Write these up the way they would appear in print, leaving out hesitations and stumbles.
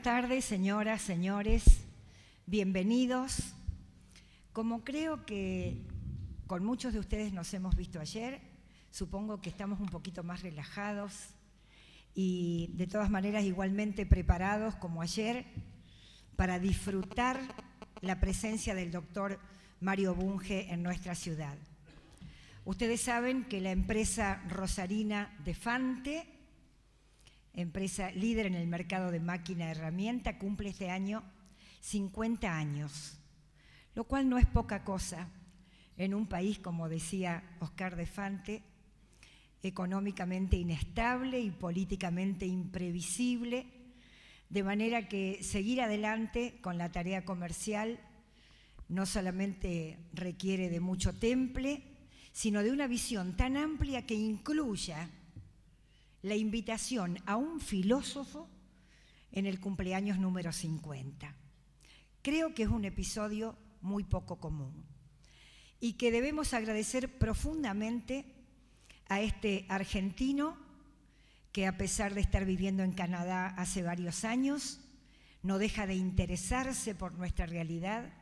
tardes, señoras, señores. Bienvenidos. Como creo que con muchos de ustedes nos hemos visto ayer, supongo que estamos un poquito más relajados y de todas maneras igualmente preparados como ayer para disfrutar la presencia del doctor Mario Bunge en nuestra ciudad. Ustedes saben que la empresa rosarina Defante, empresa líder en el mercado de máquina herramienta, cumple este año 50 años, lo cual no es poca cosa en un país, como decía Oscar Defante, económicamente inestable y políticamente imprevisible, de manera que seguir adelante con la tarea comercial no solamente requiere de mucho temple, sino de una visión tan amplia que incluya la invitación a un filósofo en el cumpleaños número 50. Creo que es un episodio muy poco común y que debemos agradecer profundamente a este argentino que, a pesar de estar viviendo en Canadá hace varios años, no deja de interesarse por nuestra realidad.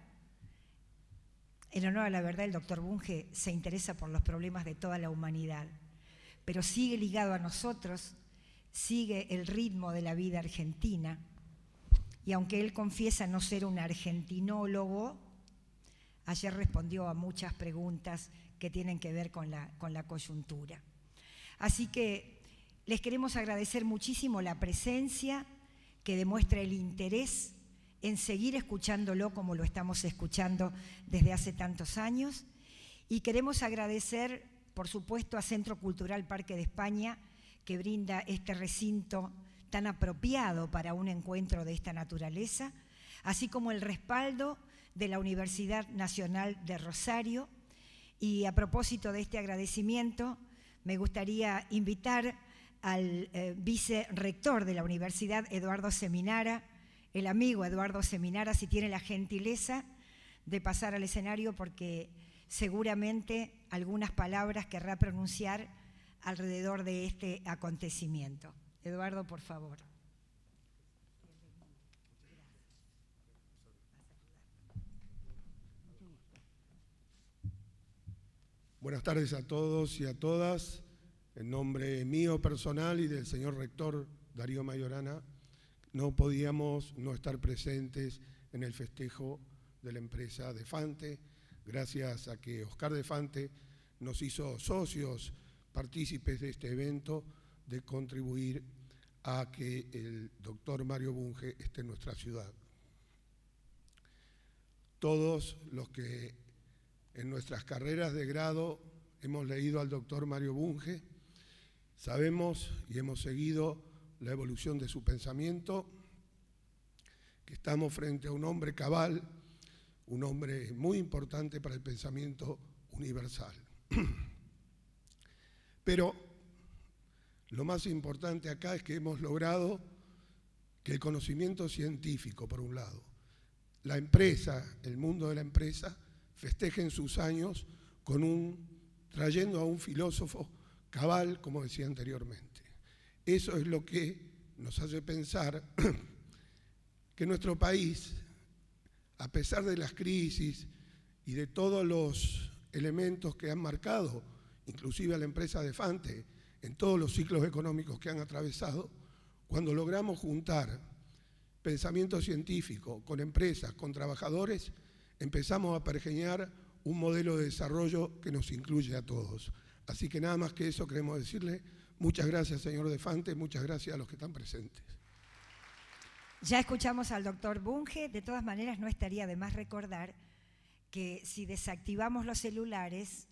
En honor a la verdad, el doctor Bunge se interesa por los problemas de toda la humanidad, pero sigue ligado a nosotros, sigue el ritmo de la vida argentina, y aunque él confiesa no ser un argentinólogo, ayer respondió a muchas preguntas que tienen que ver con la coyuntura. Así que les queremos agradecer muchísimo la presencia, que demuestra el interés en seguir escuchándolo como lo estamos escuchando desde hace tantos años, y queremos agradecer, por supuesto, a Centro Cultural Parque de España, que brinda este recinto tan apropiado para un encuentro de esta naturaleza, así como el respaldo de la Universidad Nacional de Rosario. Y a propósito de este agradecimiento, me gustaría invitar al vicerrector de la universidad, Eduardo Seminara, el amigo Eduardo Seminara, si tiene la gentileza de pasar al escenario, porque seguramente algunas palabras querrá pronunciar alrededor de este acontecimiento. Eduardo, por favor. Buenas tardes a todos y a todas. En nombre mío personal y del señor rector Darío Mayorana, no podíamos no estar presentes en el festejo de la empresa Defante, gracias a que Oscar Defante nos hizo socios, partícipes de este evento, de contribuir a que el doctor Mario Bunge esté en nuestra ciudad. Todos los que en nuestras carreras de grado hemos leído al doctor Mario Bunge, sabemos y hemos seguido la evolución de su pensamiento, que estamos frente a un hombre cabal, un hombre muy importante para el pensamiento universal. Pero lo más importante acá es que hemos logrado que el conocimiento científico, por un lado, la empresa, el mundo de la empresa, festejen sus años trayendo a un filósofo cabal, como decía anteriormente. Eso es lo que nos hace pensar que nuestro país, a pesar de las crisis y de todos los elementos que han marcado, inclusive a la empresa Defante, en todos los ciclos económicos que han atravesado, cuando logramos juntar pensamiento científico con empresas, con trabajadores, empezamos a pergeñar un modelo de desarrollo que nos incluye a todos. Así que nada más que eso queremos decirle. Muchas gracias, señor Defante, muchas gracias a los que están presentes. Ya escuchamos al doctor Bunge. De todas maneras, no estaría de más recordar que si desactivamos los celulares,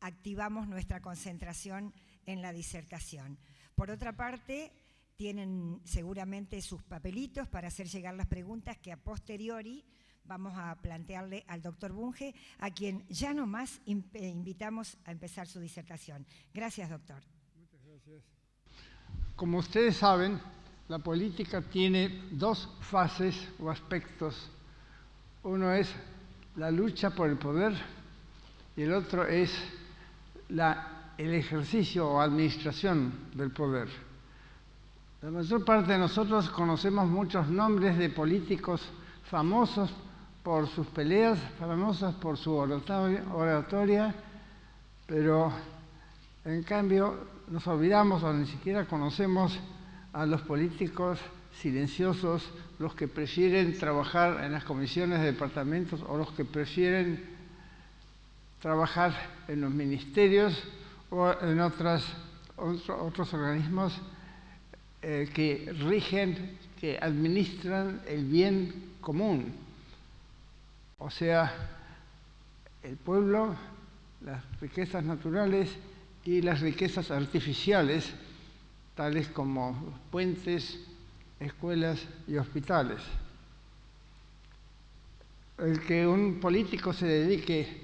activamos nuestra concentración en la disertación. Por otra parte, tienen seguramente sus papelitos para hacer llegar las preguntas que a posteriori vamos a plantearle al doctor Bunge, a quien ya nomás invitamos a empezar su disertación. Gracias, doctor. Muchas gracias. Como ustedes saben, la política tiene dos fases o aspectos. Uno es la lucha por el poder y el otro es el ejercicio o administración del poder. La mayor parte de nosotros conocemos muchos nombres de políticos famosos por sus peleas, famosos por su oratoria, pero en cambio nos olvidamos o ni siquiera conocemos a los políticos silenciosos, los que prefieren trabajar en las comisiones de departamentos o los que prefieren trabajar en los ministerios o en otros organismos que rigen, que administran el bien común. O sea, el pueblo, las riquezas naturales y las riquezas artificiales, tales como puentes, escuelas y hospitales. El que un político se dedique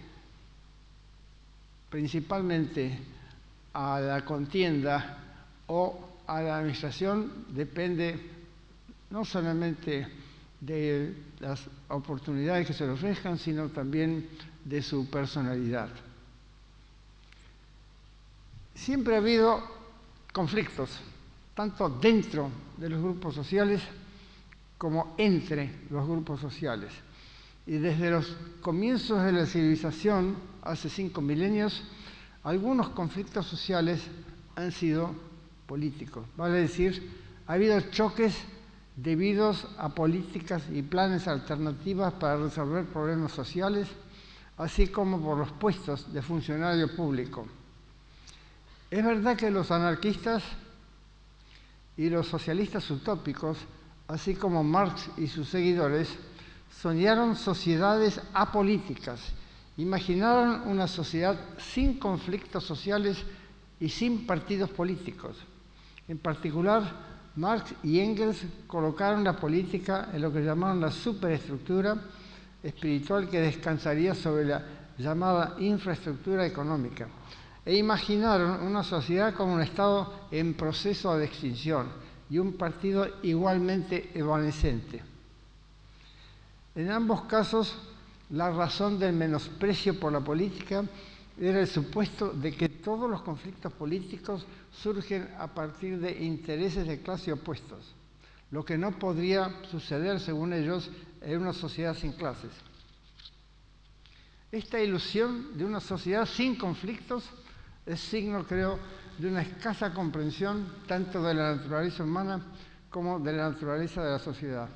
principalmente a la contienda o a la administración depende no solamente de las oportunidades que se le ofrezcan, sino también de su personalidad. Siempre ha habido conflictos, tanto dentro de los grupos sociales como entre los grupos sociales. Y desde los comienzos de la civilización, hace 5 milenios, algunos conflictos sociales han sido políticos. Vale decir, ha habido choques debidos a políticas y planes alternativas para resolver problemas sociales, así como por los puestos de funcionario público. Es verdad que los anarquistas y los socialistas utópicos, así como Marx y sus seguidores, soñaron sociedades apolíticas, imaginaron una sociedad sin conflictos sociales y sin partidos políticos. En particular, Marx y Engels colocaron la política en lo que llamaron la superestructura espiritual que descansaría sobre la llamada infraestructura económica, e imaginaron una sociedad como un Estado en proceso de extinción y un partido igualmente evanescente. En ambos casos, la razón del menosprecio por la política era el supuesto de que todos los conflictos políticos surgen a partir de intereses de clase opuestos, lo que no podría suceder, según ellos, en una sociedad sin clases. Esta ilusión de una sociedad sin conflictos es signo, creo, de una escasa comprensión tanto de la naturaleza humana como de la naturaleza de la sociedad.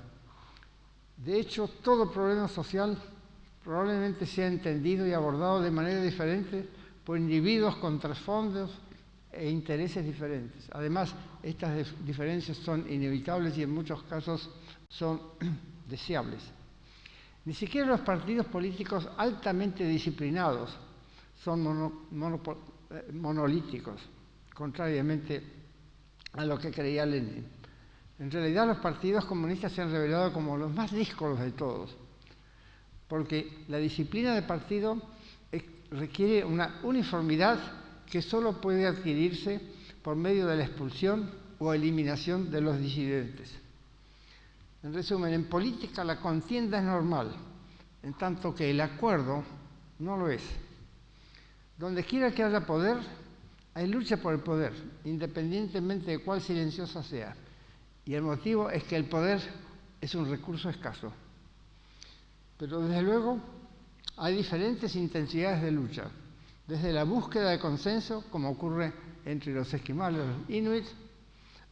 De hecho, todo problema social probablemente sea entendido y abordado de manera diferente por individuos con trasfondos e intereses diferentes. Además, estas diferencias son inevitables y en muchos casos son deseables. Ni siquiera los partidos políticos altamente disciplinados son monolíticos, contrariamente a lo que creía Lenin. En realidad, los partidos comunistas se han revelado como los más díscolos de todos, porque la disciplina de partido requiere una uniformidad que solo puede adquirirse por medio de la expulsión o eliminación de los disidentes. En resumen, en política la contienda es normal, en tanto que el acuerdo no lo es. Donde quiera que haya poder, hay lucha por el poder, independientemente de cuál silenciosa sea. Y el motivo es que el poder es un recurso escaso. Pero desde luego hay diferentes intensidades de lucha, desde la búsqueda de consenso, como ocurre entre los esquimales y los inuits,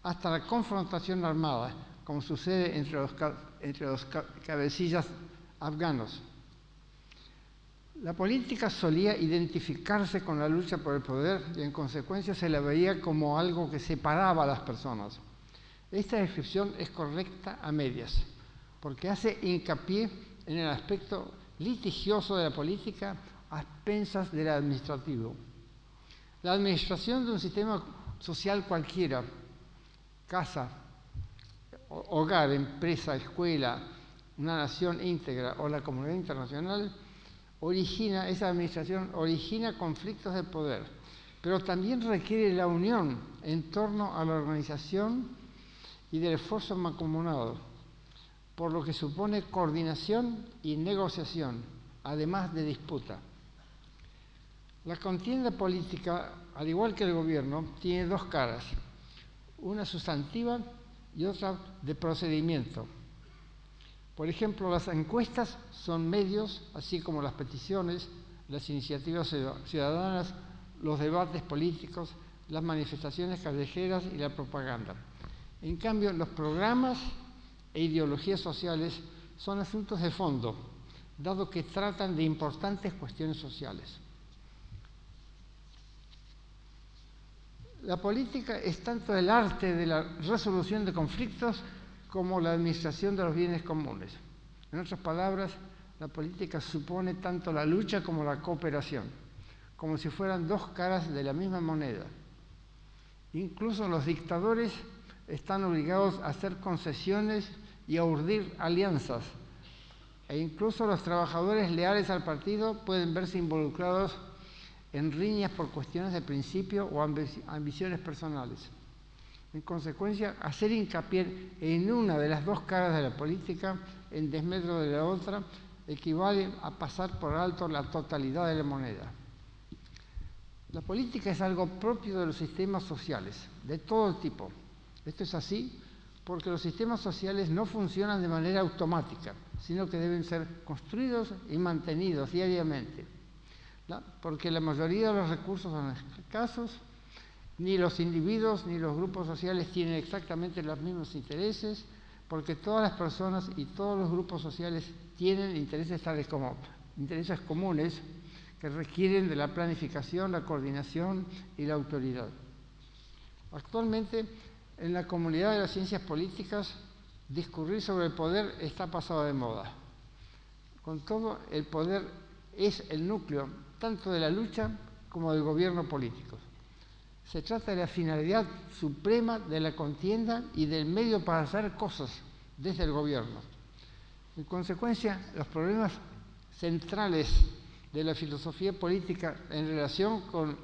hasta la confrontación armada, como sucede entre los cabecillas afganos. La política solía identificarse con la lucha por el poder y en consecuencia se la veía como algo que separaba a las personas. Esta descripción es correcta a medias, porque hace hincapié en el aspecto litigioso de la política a expensas del administrativo. La administración de un sistema social cualquiera, casa, hogar, empresa, escuela, una nación íntegra o la comunidad internacional, esa administración origina conflictos de poder, pero también requiere la unión en torno a la organización y del esfuerzo mancomunado, por lo que supone coordinación y negociación, además de disputa. La contienda política, al igual que el gobierno, tiene dos caras, una sustantiva y otra de procedimiento. Por ejemplo, las encuestas son medios, así como las peticiones, las iniciativas ciudadanas, los debates políticos, las manifestaciones callejeras y la propaganda. En cambio, los programas e ideologías sociales son asuntos de fondo, dado que tratan de importantes cuestiones sociales. La política es tanto el arte de la resolución de conflictos como la administración de los bienes comunes. En otras palabras, la política supone tanto la lucha como la cooperación, como si fueran dos caras de la misma moneda. Incluso los dictadores están obligados a hacer concesiones y a urdir alianzas, e incluso los trabajadores leales al partido pueden verse involucrados en riñas por cuestiones de principio o ambiciones personales. En consecuencia, hacer hincapié en una de las dos caras de la política, en desmedro de la otra, equivale a pasar por alto la totalidad de la moneda. La política es algo propio de los sistemas sociales, de todo tipo. Esto es así porque los sistemas sociales no funcionan de manera automática, sino que deben ser construidos y mantenidos diariamente. Porque la mayoría de los recursos son escasos, ni los individuos ni los grupos sociales tienen exactamente los mismos intereses, porque todas las personas y todos los grupos sociales tienen intereses tales como intereses comunes que requieren de la planificación, la coordinación y la autoridad. Actualmente, en la comunidad de las ciencias políticas, discurrir sobre el poder está pasado de moda. Con todo, el poder es el núcleo tanto de la lucha como del gobierno político. Se trata de la finalidad suprema de la contienda y del medio para hacer cosas desde el gobierno. En consecuencia, los problemas centrales de la filosofía política en relación con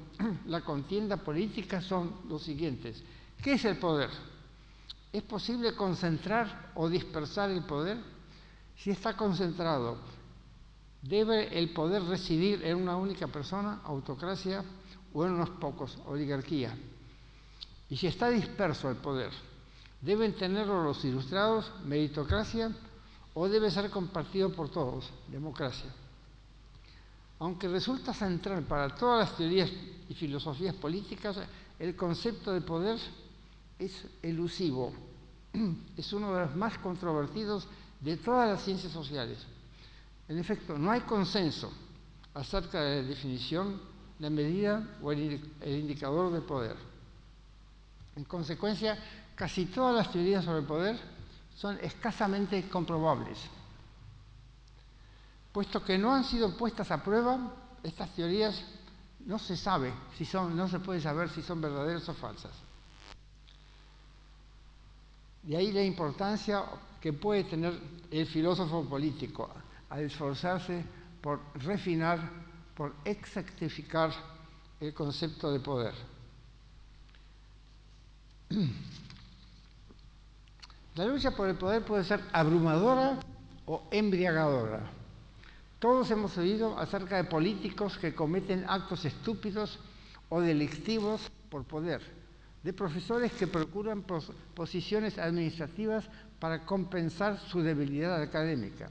la contienda política son los siguientes. ¿Qué es el poder? ¿Es posible concentrar o dispersar el poder? Si está concentrado, ¿debe el poder residir en una única persona, autocracia, o en unos pocos, oligarquía? Y si está disperso el poder, ¿deben tenerlo los ilustrados, meritocracia, o debe ser compartido por todos, democracia? Aunque resulta central para todas las teorías y filosofías políticas, el concepto de poder es elusivo. Es uno de los más controvertidos de todas las ciencias sociales. En efecto, no hay consenso acerca de la definición, la medida o el indicador del poder. En consecuencia, casi todas las teorías sobre el poder son escasamente comprobables. Puesto que no han sido puestas a prueba, estas teorías no se puede saber si son verdaderas o falsas. De ahí la importancia que puede tener el filósofo político al esforzarse por refinar, por exactificar el concepto de poder. La lucha por el poder puede ser abrumadora o embriagadora. Todos hemos oído acerca de políticos que cometen actos estúpidos o delictivos por poder, de profesores que procuran posiciones administrativas para compensar su debilidad académica.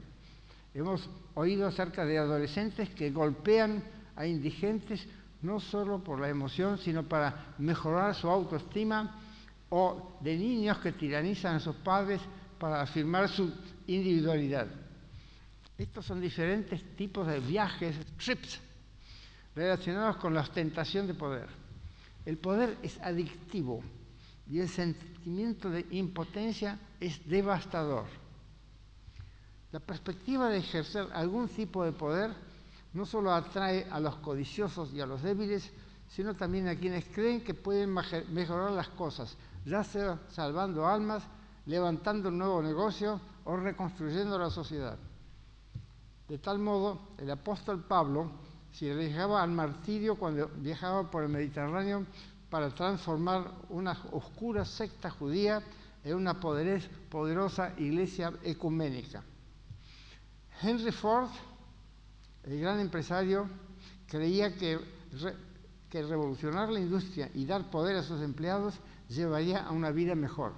Hemos oído acerca de adolescentes que golpean a indigentes no solo por la emoción, sino para mejorar su autoestima, o de niños que tiranizan a sus padres para afirmar su individualidad. Estos son diferentes tipos de viajes, trips, relacionados con la ostentación de poder. El poder es adictivo y el sentimiento de impotencia es devastador. La perspectiva de ejercer algún tipo de poder no solo atrae a los codiciosos y a los débiles, sino también a quienes creen que pueden mejorar las cosas, ya sea salvando almas, levantando un nuevo negocio o reconstruyendo la sociedad. De tal modo, el apóstol Pablo se arriesgaba al martirio cuando viajaba por el Mediterráneo para transformar una oscura secta judía en una poderosa iglesia ecuménica. Henry Ford, el gran empresario, creía que revolucionar la industria y dar poder a sus empleados llevaría a una vida mejor.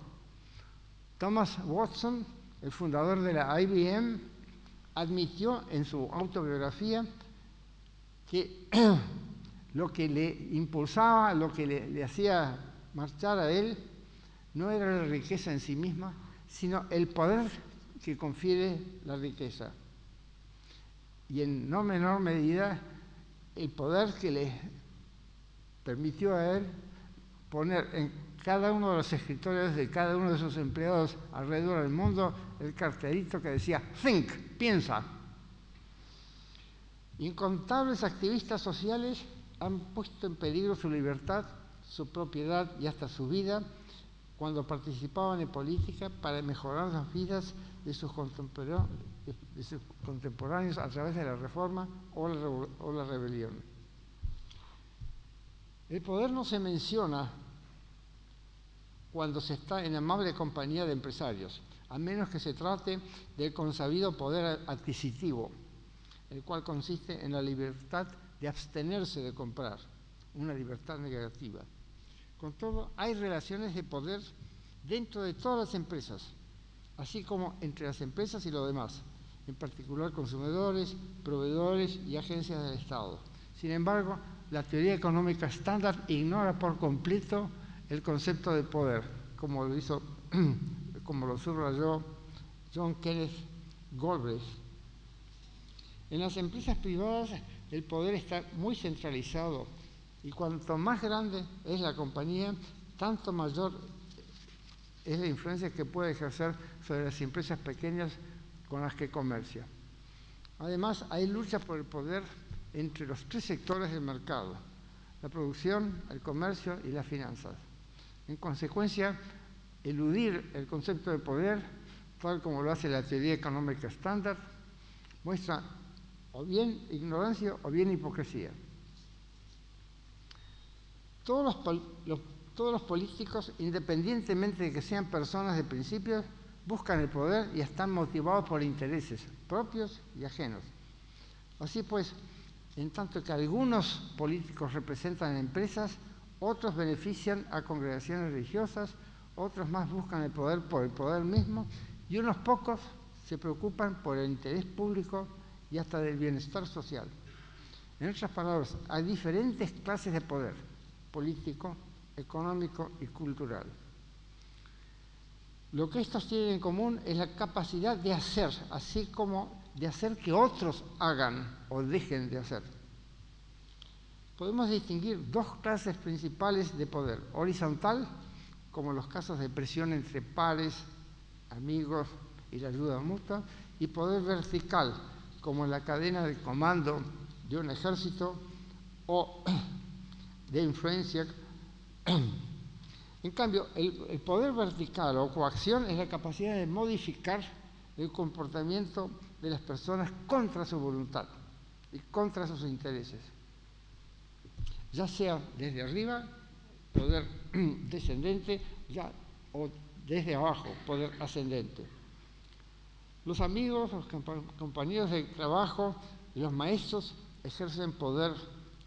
Thomas Watson, el fundador de la IBM, admitió en su autobiografía que lo que le impulsaba, lo que le hacía marchar a él, no era la riqueza en sí misma, sino el poder que confiere la riqueza. Y en no menor medida, el poder que le permitió a él poner en cada uno de los escritorios de cada uno de sus empleados alrededor del mundo el cartelito que decía "Think", piensa. Incontables activistas sociales han puesto en peligro su libertad, su propiedad y hasta su vida cuando participaban en política para mejorar las vidas de sus contemporáneos a través de la reforma o la rebelión. El poder no se menciona cuando se está en amable compañía de empresarios, a menos que se trate del consabido poder adquisitivo, el cual consiste en la libertad de abstenerse de comprar, una libertad negativa. Con todo, hay relaciones de poder dentro de todas las empresas, así como entre las empresas y los demás, en particular consumidores, proveedores y agencias del Estado. Sin embargo, la teoría económica estándar ignora por completo el concepto de poder, como lo subrayó John Kenneth Galbraith. En las empresas privadas el poder está muy centralizado y cuanto más grande es la compañía, tanto mayor es la influencia que puede ejercer sobre las empresas pequeñas con las que comercia. Además, hay lucha por el poder entre los tres sectores del mercado: la producción, el comercio y las finanzas. En consecuencia, eludir el concepto de poder, tal como lo hace la teoría económica estándar, muestra o bien ignorancia o bien hipocresía. Todos los políticos, independientemente de que sean personas de principios, buscan el poder y están motivados por intereses propios y ajenos. Así pues, en tanto que algunos políticos representan empresas, otros benefician a congregaciones religiosas, otros más buscan el poder por el poder mismo y unos pocos se preocupan por el interés público y hasta del bienestar social. En otras palabras, hay diferentes clases de poder: político, económico y cultural. Lo que estos tienen en común es la capacidad de hacer, así como de hacer que otros hagan o dejen de hacer. Podemos distinguir dos clases principales de poder: horizontal, como los casos de presión entre pares, amigos y la ayuda mutua, y poder vertical, como la cadena de comando de un ejército o de influencia. En cambio, el poder vertical o coacción es la capacidad de modificar el comportamiento de las personas contra su voluntad y contra sus intereses, ya sea desde arriba, poder descendente, o desde abajo, poder ascendente. Los amigos, los compañeros de trabajo y los maestros ejercen poder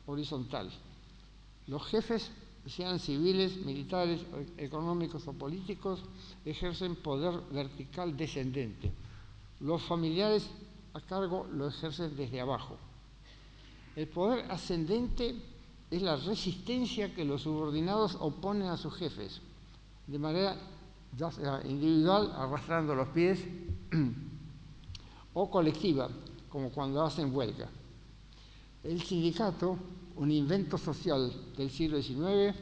horizontal. Los jefes, sean civiles, militares, económicos o políticos, ejercen poder vertical descendente. Los familiares a cargo lo ejercen desde abajo. El poder ascendente es la resistencia que los subordinados oponen a sus jefes, de manera ya sea individual, arrastrando los pies, o colectiva, como cuando hacen huelga. El sindicato, un invento social del siglo XIX,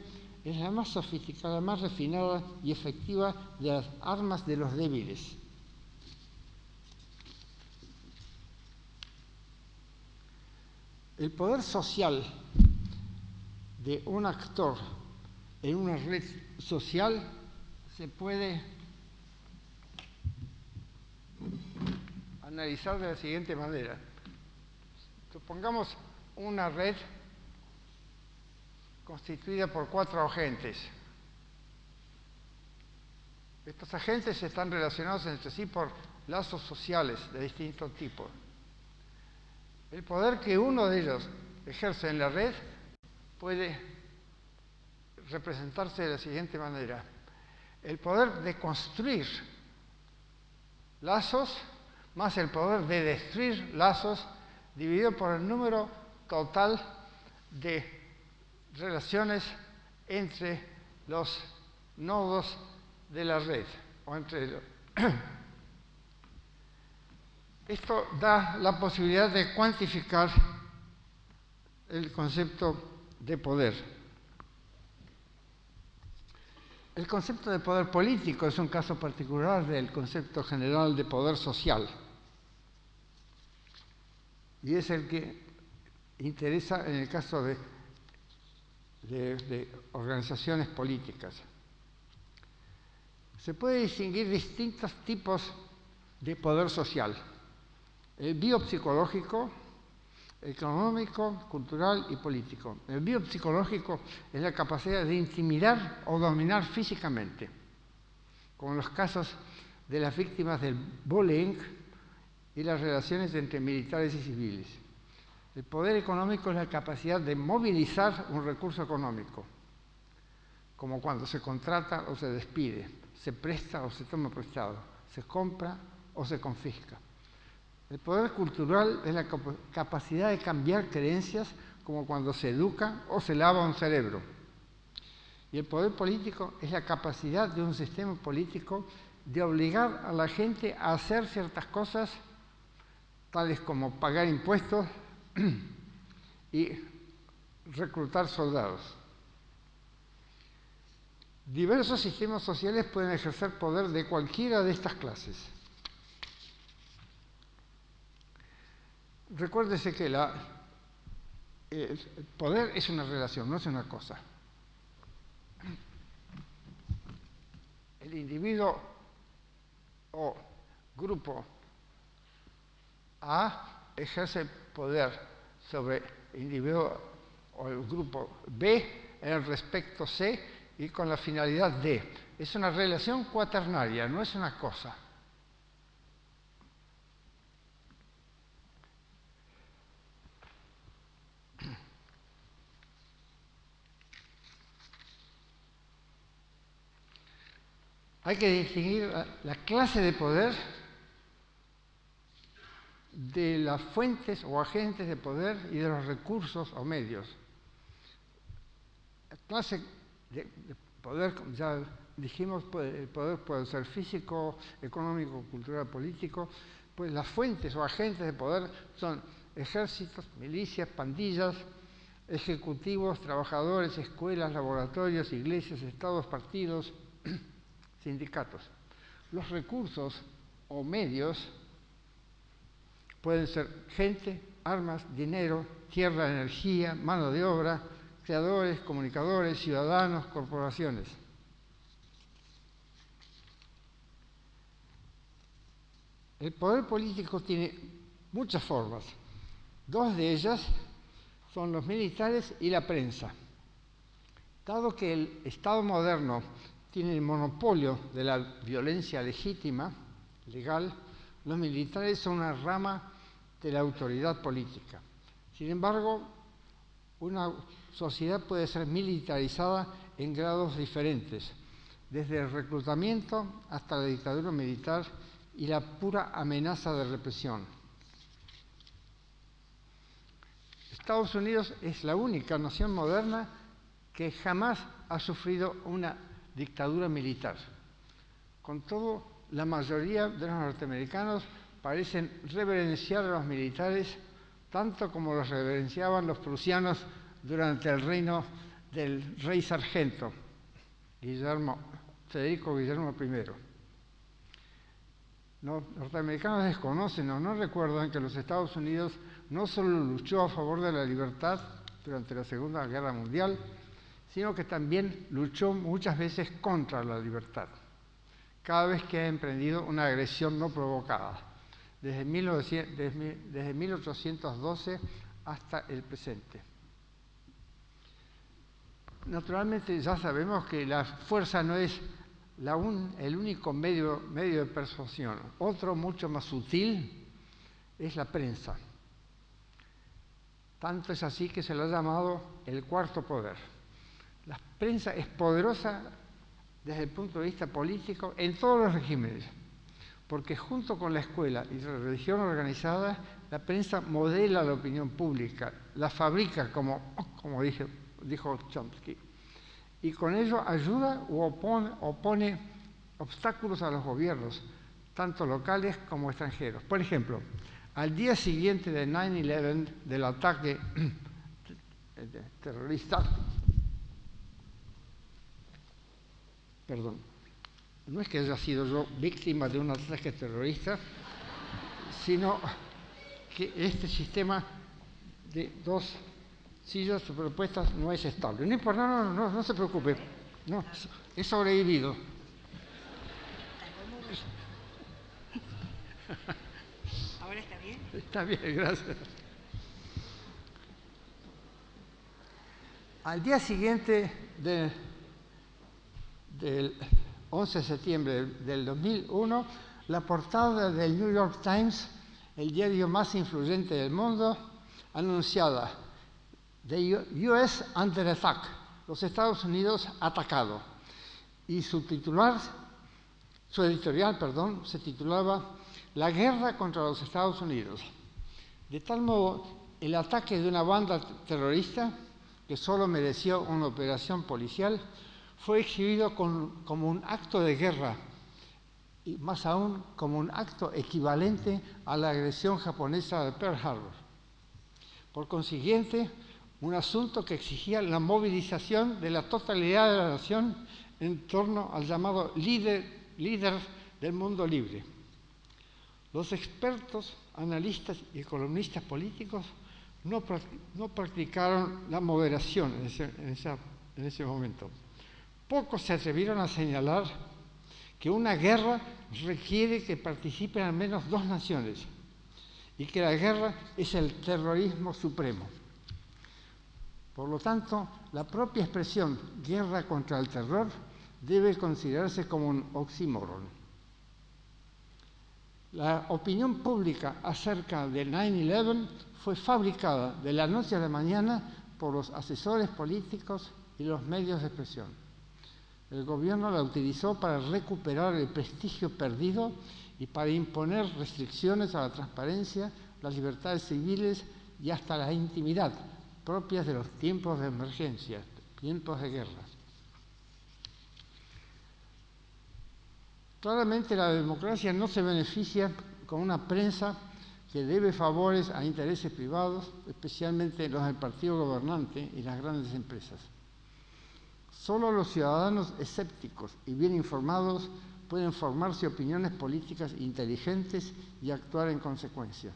es la más sofisticada, más refinada y efectiva de las armas de los débiles. El poder social de un actor en una red social se puede analizar de la siguiente manera. Supongamos una red constituida por 4 agentes. Estos agentes están relacionados entre sí por lazos sociales de distintos tipos. El poder que uno de ellos ejerce en la red puede representarse de la siguiente manera: el poder de construir lazos más el poder de destruir lazos dividido por el número total de relaciones entre los nodos de la red. Esto da la posibilidad de cuantificar el concepto de poder. El concepto de poder político es un caso particular del concepto general de poder social. Y es el que interesa en el caso de organizaciones políticas. Se puede distinguir distintos tipos de poder social: el biopsicológico, económico, cultural y político. El biopsicológico es la capacidad de intimidar o dominar físicamente, como en los casos de las víctimas del bullying y las relaciones entre militares y civiles. El poder económico es la capacidad de movilizar un recurso económico, como cuando se contrata o se despide, se presta o se toma prestado, se compra o se confisca. El poder cultural es la capacidad de cambiar creencias, como cuando se educa o se lava un cerebro. Y el poder político es la capacidad de un sistema político de obligar a la gente a hacer ciertas cosas, tales como pagar impuestos y reclutar soldados. Diversos sistemas sociales pueden ejercer poder de cualquiera de estas clases. Recuérdese que el poder es una relación, no es una cosa. El individuo o grupo A ejerce poder sobre el individuo o el grupo B en el respecto C y con la finalidad D. Es una relación cuaternaria, no es una cosa. Hay que distinguir la clase de poder de las fuentes o agentes de poder y de los recursos o medios. La clase de poder, ya dijimos, el poder puede ser físico, económico, cultural, político. Pues las fuentes o agentes de poder son ejércitos, milicias, pandillas, ejecutivos, trabajadores, escuelas, laboratorios, iglesias, estados, partidos, sindicatos. Los recursos o medios pueden ser gente, armas, dinero, tierra, energía, mano de obra, creadores, comunicadores, ciudadanos, corporaciones. El poder político tiene muchas formas. Dos de ellas son los militares y la prensa. Dado que el Estado moderno tiene el monopolio de la violencia legítima, legal, los militares son una rama de la autoridad política. Sin embargo, una sociedad puede ser militarizada en grados diferentes, desde el reclutamiento hasta la dictadura militar y la pura amenaza de represión. Estados Unidos es la única nación moderna que jamás ha sufrido una dictadura militar. Con todo, la mayoría de los norteamericanos parecen reverenciar a los militares tanto como los reverenciaban los prusianos durante el reino del rey sargento, Federico Guillermo I. Los norteamericanos desconocen o no recuerdan que los Estados Unidos no solo luchó a favor de la libertad durante la Segunda Guerra Mundial, sino que también luchó muchas veces contra la libertad, cada vez que ha emprendido una agresión no provocada, desde 1812 hasta el presente. Naturalmente ya sabemos que la fuerza no es el único medio de persuasión. Otro mucho más sutil es la prensa. Tanto es así que se lo ha llamado el cuarto poder. La prensa es poderosa desde el punto de vista político en todos los regímenes. porque junto con la escuela y la religión organizada, la prensa modela la opinión pública, la fabrica, como dijo Chomsky, y con ello ayuda o opone obstáculos a los gobiernos, tanto locales como extranjeros. Por ejemplo, al día siguiente de 9/11, del ataque terrorista, perdón, no es que haya sido yo víctima de un ataque terrorista, sino que este sistema de dos sillas superpuestas no es estable. No importa, no se preocupe, no, he sobrevivido. ¿Ahora está bien? Está bien, gracias. Al día siguiente del 11 de septiembre del 2001, la portada del New York Times, el diario más influyente del mundo, anunciaba "The US under attack", los Estados Unidos atacados. Y su editorial se titulaba "La guerra contra los Estados Unidos". De tal modo, el ataque de una banda terrorista, que solo mereció una operación policial, fue exhibido como un acto de guerra, y más aún como un acto equivalente a la agresión japonesa de Pearl Harbor. Por consiguiente, un asunto que exigía la movilización de la totalidad de la nación en torno al llamado líder del mundo libre. Los expertos, analistas y columnistas políticos no practicaron la moderación en ese momento. Pocos se atrevieron a señalar que una guerra requiere que participen al menos dos naciones y que la guerra es el terrorismo supremo. Por lo tanto, la propia expresión guerra contra el terror debe considerarse como un oxímoron. La opinión pública acerca de 9/11 fue fabricada de la noche a la mañana por los asesores políticos y los medios de expresión. El gobierno la utilizó para recuperar el prestigio perdido y para imponer restricciones a la transparencia, las libertades civiles y hasta la intimidad propias de los tiempos de emergencia, tiempos de guerra. Claramente la democracia no se beneficia con una prensa que debe favores a intereses privados, especialmente los del partido gobernante y las grandes empresas. Solo los ciudadanos escépticos y bien informados pueden formarse opiniones políticas inteligentes y actuar en consecuencia.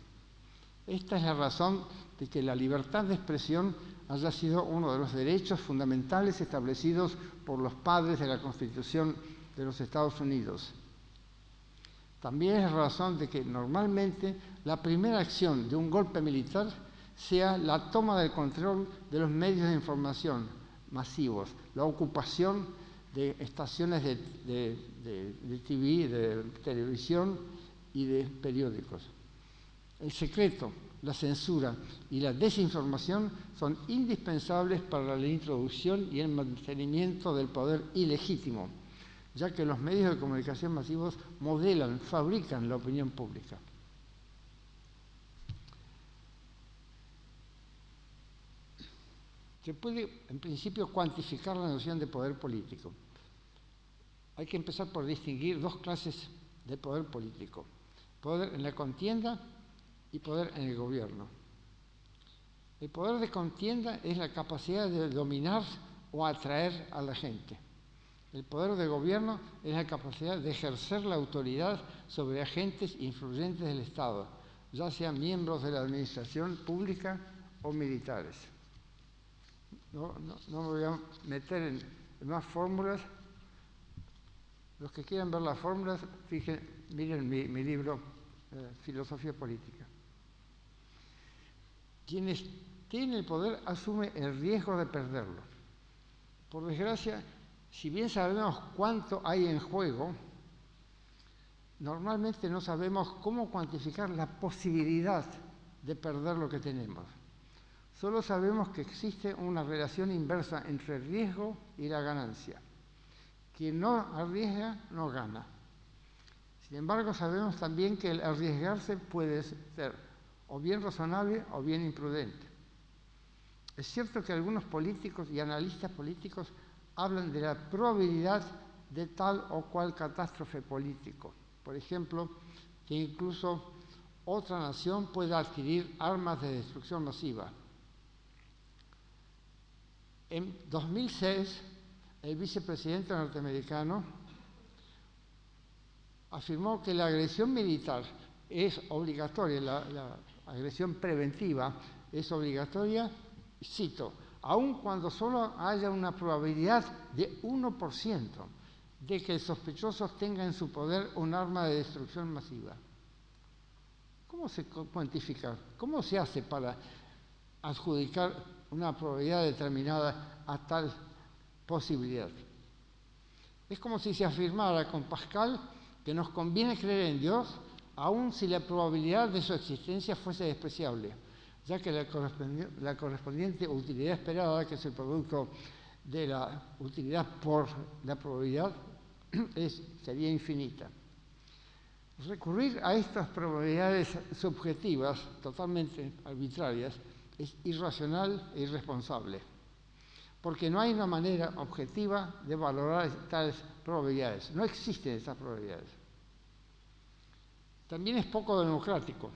Esta es la razón de que la libertad de expresión haya sido uno de los derechos fundamentales establecidos por los padres de la Constitución de los Estados Unidos. También es la razón de que normalmente la primera acción de un golpe militar sea la toma del control de los medios de información masivos, la ocupación de estaciones de TV, de televisión y de periódicos. El secreto, la censura y la desinformación son indispensables para la introducción y el mantenimiento del poder ilegítimo, ya que los medios de comunicación masivos modelan, fabrican la opinión pública. Se puede, en principio, cuantificar la noción de poder político. Hay que empezar por distinguir dos clases de poder político: poder en la contienda y poder en el gobierno. El poder de contienda es la capacidad de dominar o atraer a la gente. El poder de gobierno es la capacidad de ejercer la autoridad sobre agentes influyentes del Estado, ya sean miembros de la administración pública o militares. No me voy a meter en más fórmulas. Los que quieran ver las fórmulas, miren mi libro, Filosofía Política. Quienes tienen el poder asumen el riesgo de perderlo. Por desgracia, si bien sabemos cuánto hay en juego, normalmente no sabemos cómo cuantificar la posibilidad de perder lo que tenemos. Solo sabemos que existe una relación inversa entre el riesgo y la ganancia. Quien no arriesga, no gana. Sin embargo, sabemos también que el arriesgarse puede ser o bien razonable o bien imprudente. Es cierto que algunos políticos y analistas políticos hablan de la probabilidad de tal o cual catástrofe político. Por ejemplo, que incluso otra nación pueda adquirir armas de destrucción masiva. En 2006, el vicepresidente norteamericano afirmó que la agresión militar es obligatoria, la agresión preventiva es obligatoria, cito, aun cuando solo haya una probabilidad de 1% de que el sospechoso tenga en su poder un arma de destrucción masiva. ¿Cómo se cuantifica? ¿Cómo se hace para adjudicar una probabilidad determinada a tal posibilidad? Es como si se afirmara con Pascal que nos conviene creer en Dios, aun si la probabilidad de su existencia fuese despreciable, ya que la correspondiente utilidad esperada, que es el producto de la utilidad por la probabilidad, sería infinita. Recurrir a estas probabilidades subjetivas, totalmente arbitrarias, es irracional e irresponsable, porque no hay una manera objetiva de valorar tales probabilidades. No existen esas probabilidades. También es poco democrático,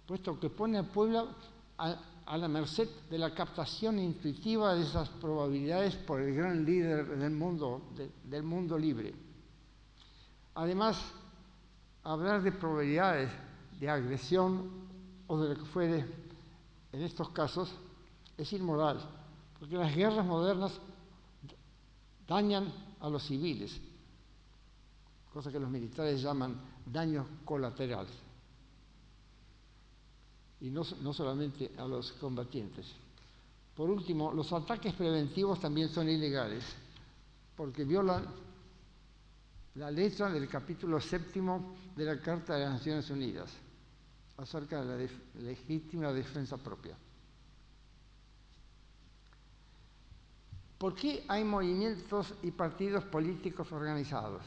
puesto que pone al pueblo a la merced de la captación intuitiva de esas probabilidades por el gran líder del mundo libre. Además, hablar de probabilidades de agresión o de lo que fuere en estos casos es inmoral, porque las guerras modernas dañan a los civiles, cosa que los militares llaman daños colaterales, y no solamente a los combatientes. Por último, los ataques preventivos también son ilegales, porque violan la letra del capítulo 7 de la Carta de las Naciones Unidas acerca de la legítima defensa propia. ¿Por qué hay movimientos y partidos políticos organizados?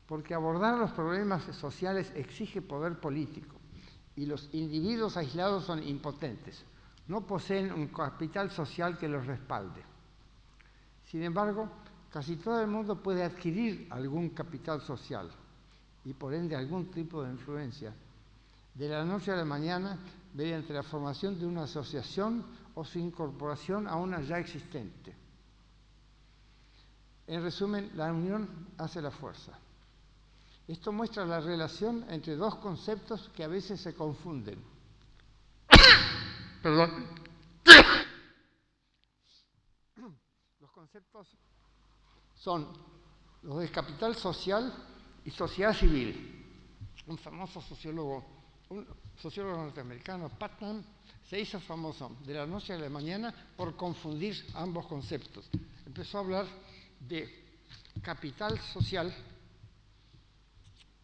Porque abordar los problemas sociales exige poder político y los individuos aislados son impotentes, no poseen un capital social que los respalde. Sin embargo, casi todo el mundo puede adquirir algún capital social y por ende algún tipo de influencia de la noche a la mañana mediante la formación de una asociación o su incorporación a una ya existente. En resumen, la unión hace la fuerza. Esto muestra la relación entre dos conceptos que a veces se confunden. Perdón. Los conceptos son los de capital social y sociedad civil. Un famoso sociólogo norteamericano, Putnam, se hizo famoso de la noche a la mañana por confundir ambos conceptos. Empezó a hablar de capital social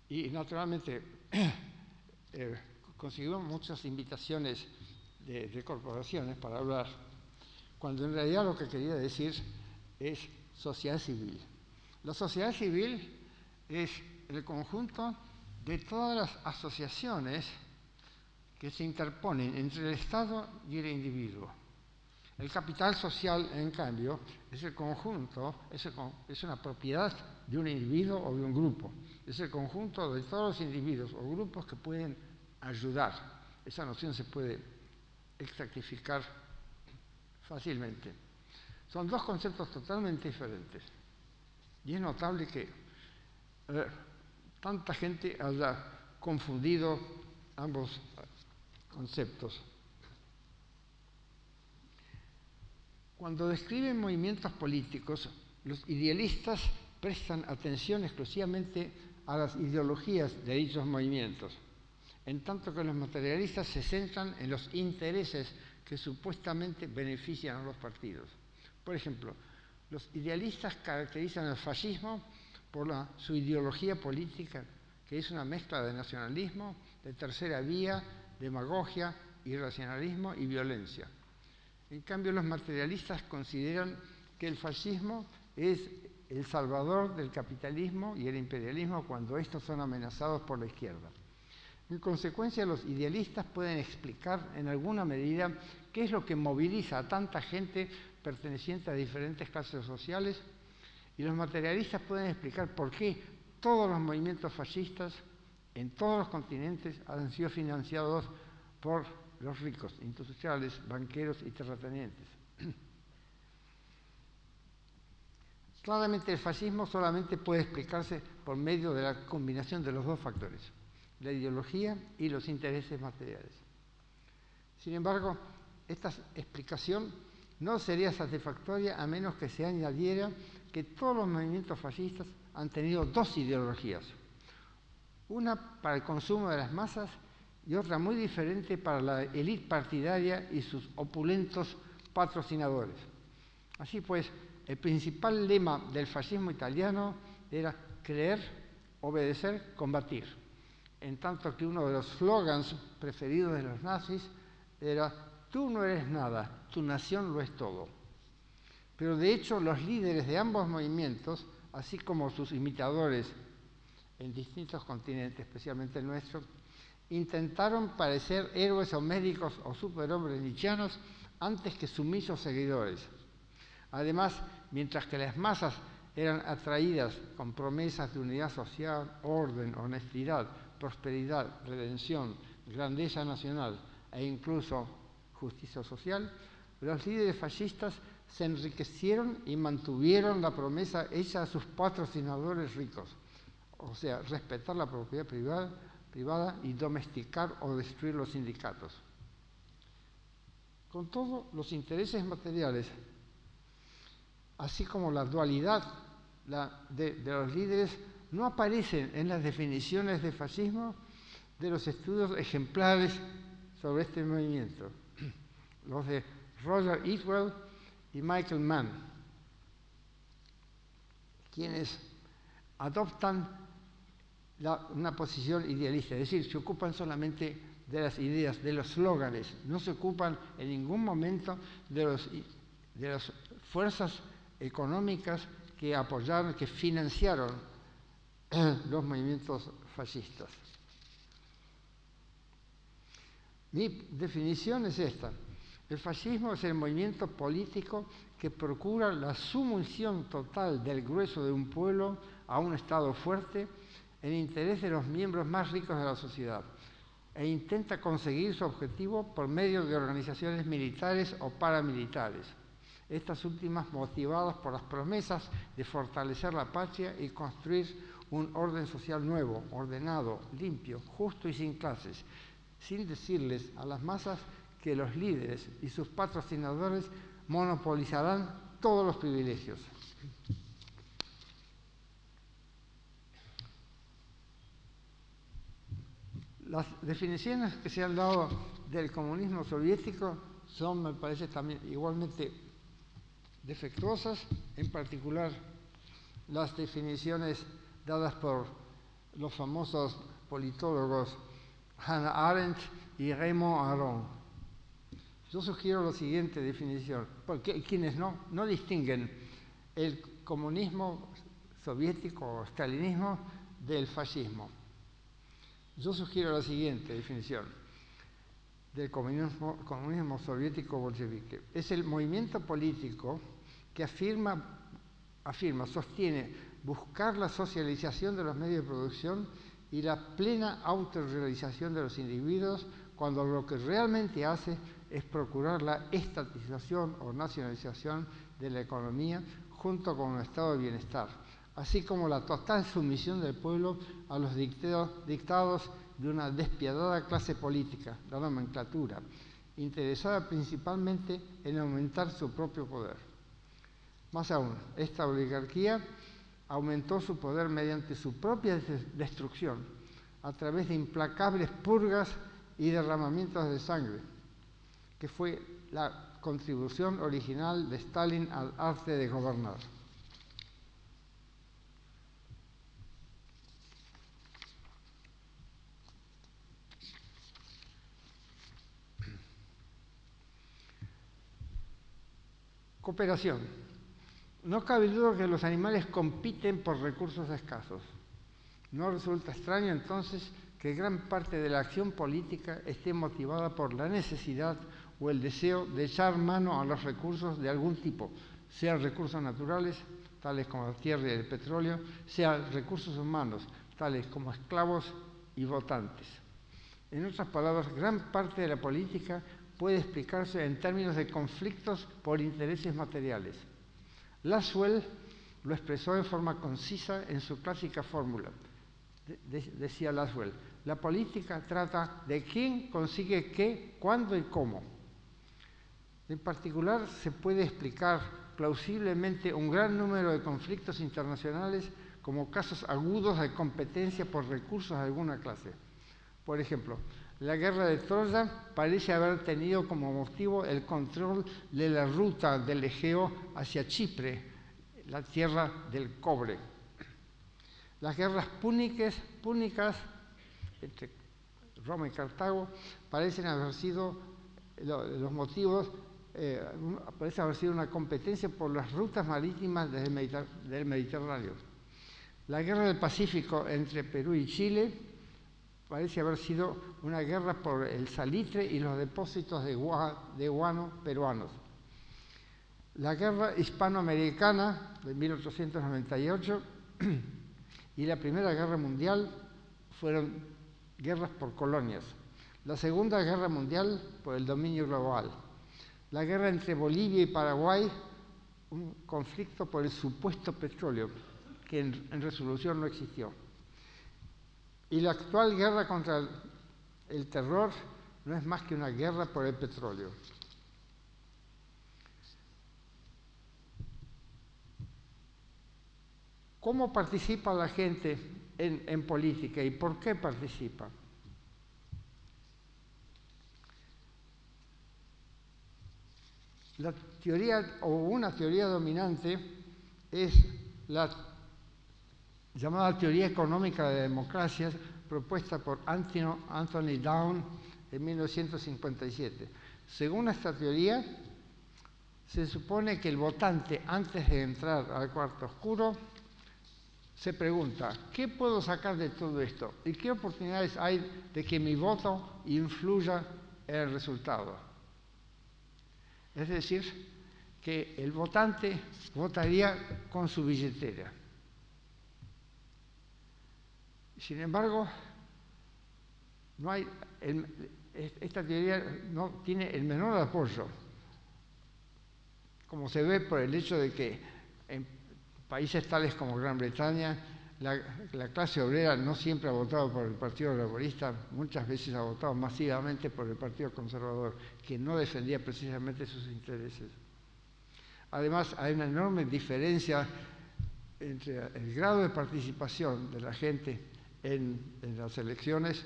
y naturalmente consiguió muchas invitaciones de corporaciones para hablar, cuando en realidad lo que quería decir es sociedad civil. La sociedad civil es el conjunto de todas las asociaciones que se interponen entre el Estado y el individuo. El capital social, en cambio, es el conjunto, es una propiedad de un individuo o de un grupo. Es el conjunto de todos los individuos o grupos que pueden ayudar. Esa noción se puede exactificar fácilmente. Son dos conceptos totalmente diferentes. Y es notable que tanta gente haya confundido ambos conceptos. Cuando describen movimientos políticos, los idealistas prestan atención exclusivamente a las ideologías de dichos movimientos, en tanto que los materialistas se centran en los intereses que supuestamente benefician a los partidos. Por ejemplo, los idealistas caracterizan al fascismo por su ideología política, que es una mezcla de nacionalismo, de tercera vía, demagogia, irracionalismo y violencia. En cambio, los materialistas consideran que el fascismo es el salvador del capitalismo y el imperialismo cuando estos son amenazados por la izquierda. En consecuencia, los idealistas pueden explicar en alguna medida qué es lo que moviliza a tanta gente perteneciente a diferentes clases sociales, y los materialistas pueden explicar por qué todos los movimientos fascistas en todos los continentes han sido financiados por los ricos, industriales, banqueros y terratenientes. Claramente el fascismo solamente puede explicarse por medio de la combinación de los dos factores, la ideología y los intereses materiales. Sin embargo, esta explicación no sería satisfactoria a menos que se añadiera que todos los movimientos fascistas han tenido dos ideologías, una para el consumo de las masas y otra muy diferente para la élite partidaria y sus opulentos patrocinadores. Así pues, el principal lema del fascismo italiano era creer, obedecer, combatir, en tanto que uno de los slogans preferidos de los nazis era «Tú no eres nada, tu nación lo es todo». Pero de hecho los líderes de ambos movimientos, así como sus imitadores en distintos continentes, especialmente el nuestro, intentaron parecer héroes o médicos o superhombres nietzscheanos antes que sumisos seguidores. Además, mientras que las masas eran atraídas con promesas de unidad social, orden, honestidad, prosperidad, redención, grandeza nacional e incluso justicia social, los líderes fascistas se enriquecieron y mantuvieron la promesa hecha a sus patrocinadores ricos, o sea, respetar la propiedad privada y domesticar o destruir los sindicatos. Con todo, los intereses materiales, así como la dualidad de los líderes, no aparecen en las definiciones de fascismo de los estudios ejemplares sobre este movimiento, los de Roger Eatwell y Michael Mann, quienes adoptan una posición idealista, es decir, se ocupan solamente de las ideas, de los slóganes, no se ocupan en ningún momento de las fuerzas económicas que apoyaron, que financiaron los movimientos fascistas. Mi definición es esta: el fascismo es el movimiento político que procura la sumisión total del grueso de un pueblo a un Estado fuerte en interés de los miembros más ricos de la sociedad, e intenta conseguir su objetivo por medio de organizaciones militares o paramilitares, estas últimas motivadas por las promesas de fortalecer la patria y construir un orden social nuevo, ordenado, limpio, justo y sin clases, sin decirles a las masas que los líderes y sus patrocinadores monopolizarán todos los privilegios. Las definiciones que se han dado del comunismo soviético son, me parece, también igualmente defectuosas, en particular las definiciones dadas por los famosos politólogos Hannah Arendt y Raymond Aron. Yo sugiero la siguiente definición, porque quienes no distinguen el comunismo soviético o stalinismo del fascismo. Yo sugiero la siguiente definición del comunismo soviético bolchevique. Es el movimiento político que sostiene buscar la socialización de los medios de producción y la plena autorrealización de los individuos, cuando lo que realmente hace es procurar la estatización o nacionalización de la economía junto con un estado de bienestar, así como la total sumisión del pueblo a los dictados de una despiadada clase política, la nomenclatura, interesada principalmente en aumentar su propio poder. Más aún, esta oligarquía aumentó su poder mediante su propia destrucción, a través de implacables purgas y derramamientos de sangre, que fue la contribución original de Stalin al arte de gobernar. Cooperación. No cabe duda que los animales compiten por recursos escasos. No resulta extraño entonces que gran parte de la acción política esté motivada por la necesidad o el deseo de echar mano a los recursos de algún tipo, sean recursos naturales, tales como la tierra y el petróleo, sean recursos humanos, tales como esclavos y votantes. En otras palabras, gran parte de la política puede explicarse en términos de conflictos por intereses materiales. Laswell lo expresó en forma concisa en su clásica fórmula. Decía Laswell, la política trata de quién consigue qué, cuándo y cómo. En particular, se puede explicar plausiblemente un gran número de conflictos internacionales como casos agudos de competencia por recursos de alguna clase. Por ejemplo, la guerra de Troya parece haber tenido como motivo el control de la ruta del Egeo hacia Chipre, la tierra del cobre. Las guerras púnicas entre Roma y Cartago parecen haber sido los motivos, parece haber sido una competencia por las rutas marítimas del Mediterráneo. La guerra del Pacífico entre Perú y Chile parece haber sido una guerra por el salitre y los depósitos de guano peruanos. La guerra hispanoamericana de 1898 y la Primera Guerra Mundial fueron guerras por colonias. La Segunda Guerra Mundial por el dominio global. La guerra entre Bolivia y Paraguay, un conflicto por el supuesto petróleo, que en resolución no existió. Y la actual guerra contra el terror no es más que una guerra por el petróleo. ¿Cómo participa la gente en política y por qué participa? La teoría o una teoría dominante es la llamada teoría económica de democracias propuesta por Anthony Down en 1957. Según esta teoría, se supone que el votante, antes de entrar al cuarto oscuro, se pregunta, ¿qué puedo sacar de todo esto? ¿Y qué oportunidades hay de que mi voto influya en el resultado? Es decir, que el votante votaría con su billetera. Sin embargo, esta teoría no tiene el menor apoyo, como se ve por el hecho de que en países tales como Gran Bretaña, la clase obrera no siempre ha votado por el Partido Laborista, muchas veces ha votado masivamente por el Partido Conservador, que no defendía precisamente sus intereses. Además, hay una enorme diferencia entre el grado de participación de la gente en las elecciones,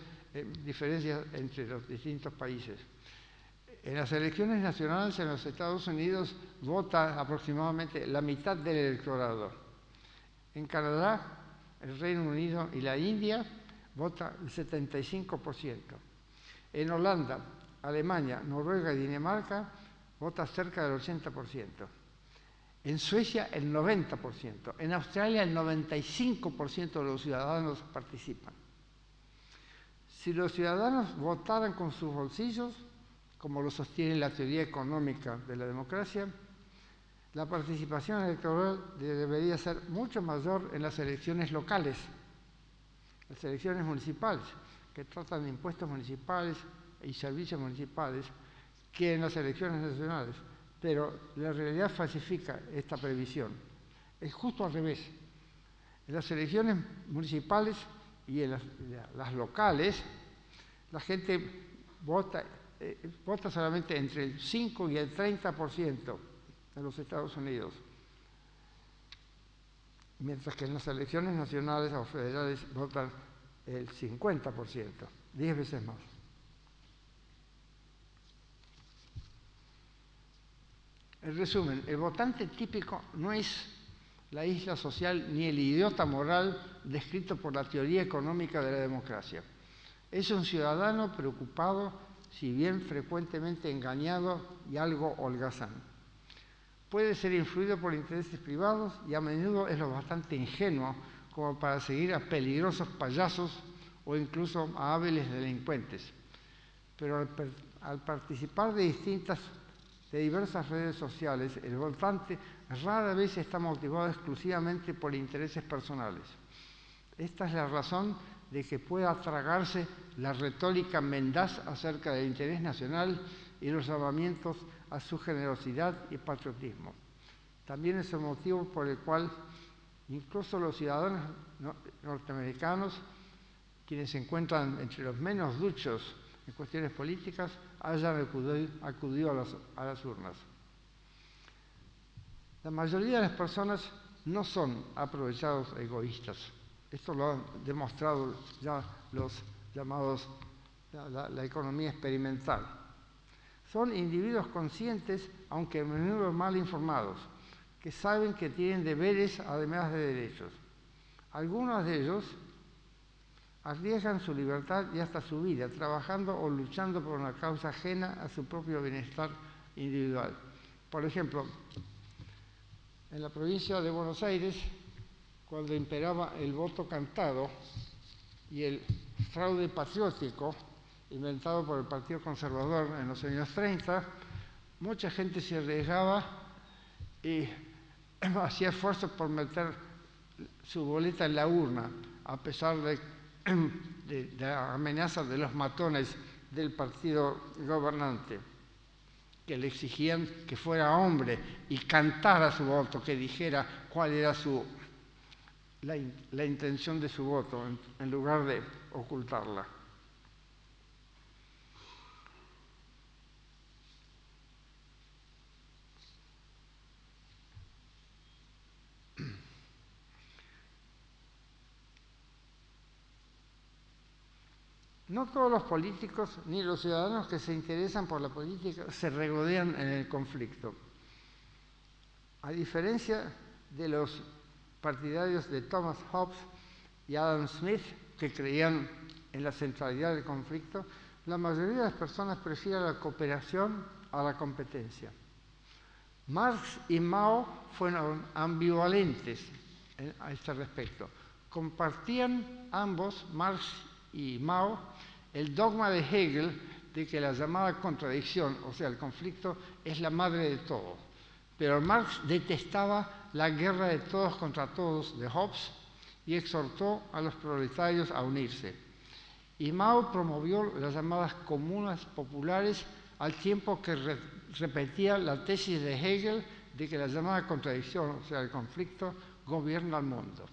diferencias entre los distintos países. En las elecciones nacionales en los Estados Unidos vota aproximadamente la mitad del electorado. En Canadá, el Reino Unido y la India vota el 75%. En Holanda, Alemania, Noruega y Dinamarca vota cerca del 80%. En Suecia el 90%. En Australia el 95% de los ciudadanos participan. Si los ciudadanos votaran con sus bolsillos, como lo sostiene la teoría económica de la democracia, la participación electoral debería ser mucho mayor en las elecciones locales, las elecciones municipales, que tratan de impuestos municipales y servicios municipales, que en las elecciones nacionales. Pero la realidad falsifica esta previsión. Es justo al revés. En las elecciones municipales y en las locales, la gente vota solamente entre el 5 y el 30% en los Estados Unidos, mientras que en las elecciones nacionales o federales votan el 50%, 10 veces más. En resumen, el votante típico no es la isla social ni el idiota moral descrito por la teoría económica de la democracia. Es un ciudadano preocupado, si bien frecuentemente engañado y algo holgazán. puede ser influido por intereses privados y a menudo es lo bastante ingenuo como para seguir a peligrosos payasos o incluso a hábiles delincuentes. Pero al participar de diversas redes sociales, el votante rara vez está motivado exclusivamente por intereses personales. Esta es la razón de que pueda tragarse la retórica mendaz acerca del interés nacional y los llamamientos a su generosidad y patriotismo. También es el motivo por el cual incluso los ciudadanos norteamericanos, quienes se encuentran entre los menos duchos en cuestiones políticas, hayan acudido a las urnas. La mayoría de las personas no son aprovechados egoístas. Esto lo han demostrado ya los llamados la economía experimental. Son individuos conscientes, aunque a menudo mal informados, que saben que tienen deberes además de derechos. Algunos de ellos arriesgan su libertad y hasta su vida, trabajando o luchando por una causa ajena a su propio bienestar individual. Por ejemplo, en la provincia de Buenos Aires, cuando imperaba el voto cantado y el fraude patriótico inventado por el Partido Conservador en los años 30, mucha gente se arriesgaba y hacía esfuerzos por meter su boleta en la urna, a pesar de la amenaza de los matones del partido gobernante, que le exigían que fuera hombre y cantara su voto, que dijera cuál era la intención de su voto, en lugar de ocultarla. No todos los políticos ni los ciudadanos que se interesan por la política se regodean en el conflicto. A diferencia de los partidarios de Thomas Hobbes y Adam Smith, que creían en la centralidad del conflicto, la mayoría de las personas prefieren la cooperación a la competencia. Marx y Mao fueron ambivalentes a este respecto. Compartían ambos, Marx y Mao, el dogma de Hegel de que la llamada contradicción, o sea, el conflicto, es la madre de todo. Pero Marx detestaba la guerra de todos contra todos de Hobbes y exhortó a los proletarios a unirse. Y Mao promovió las llamadas comunas populares al tiempo que repetía la tesis de Hegel de que la llamada contradicción, o sea, el conflicto, gobierna el mundo.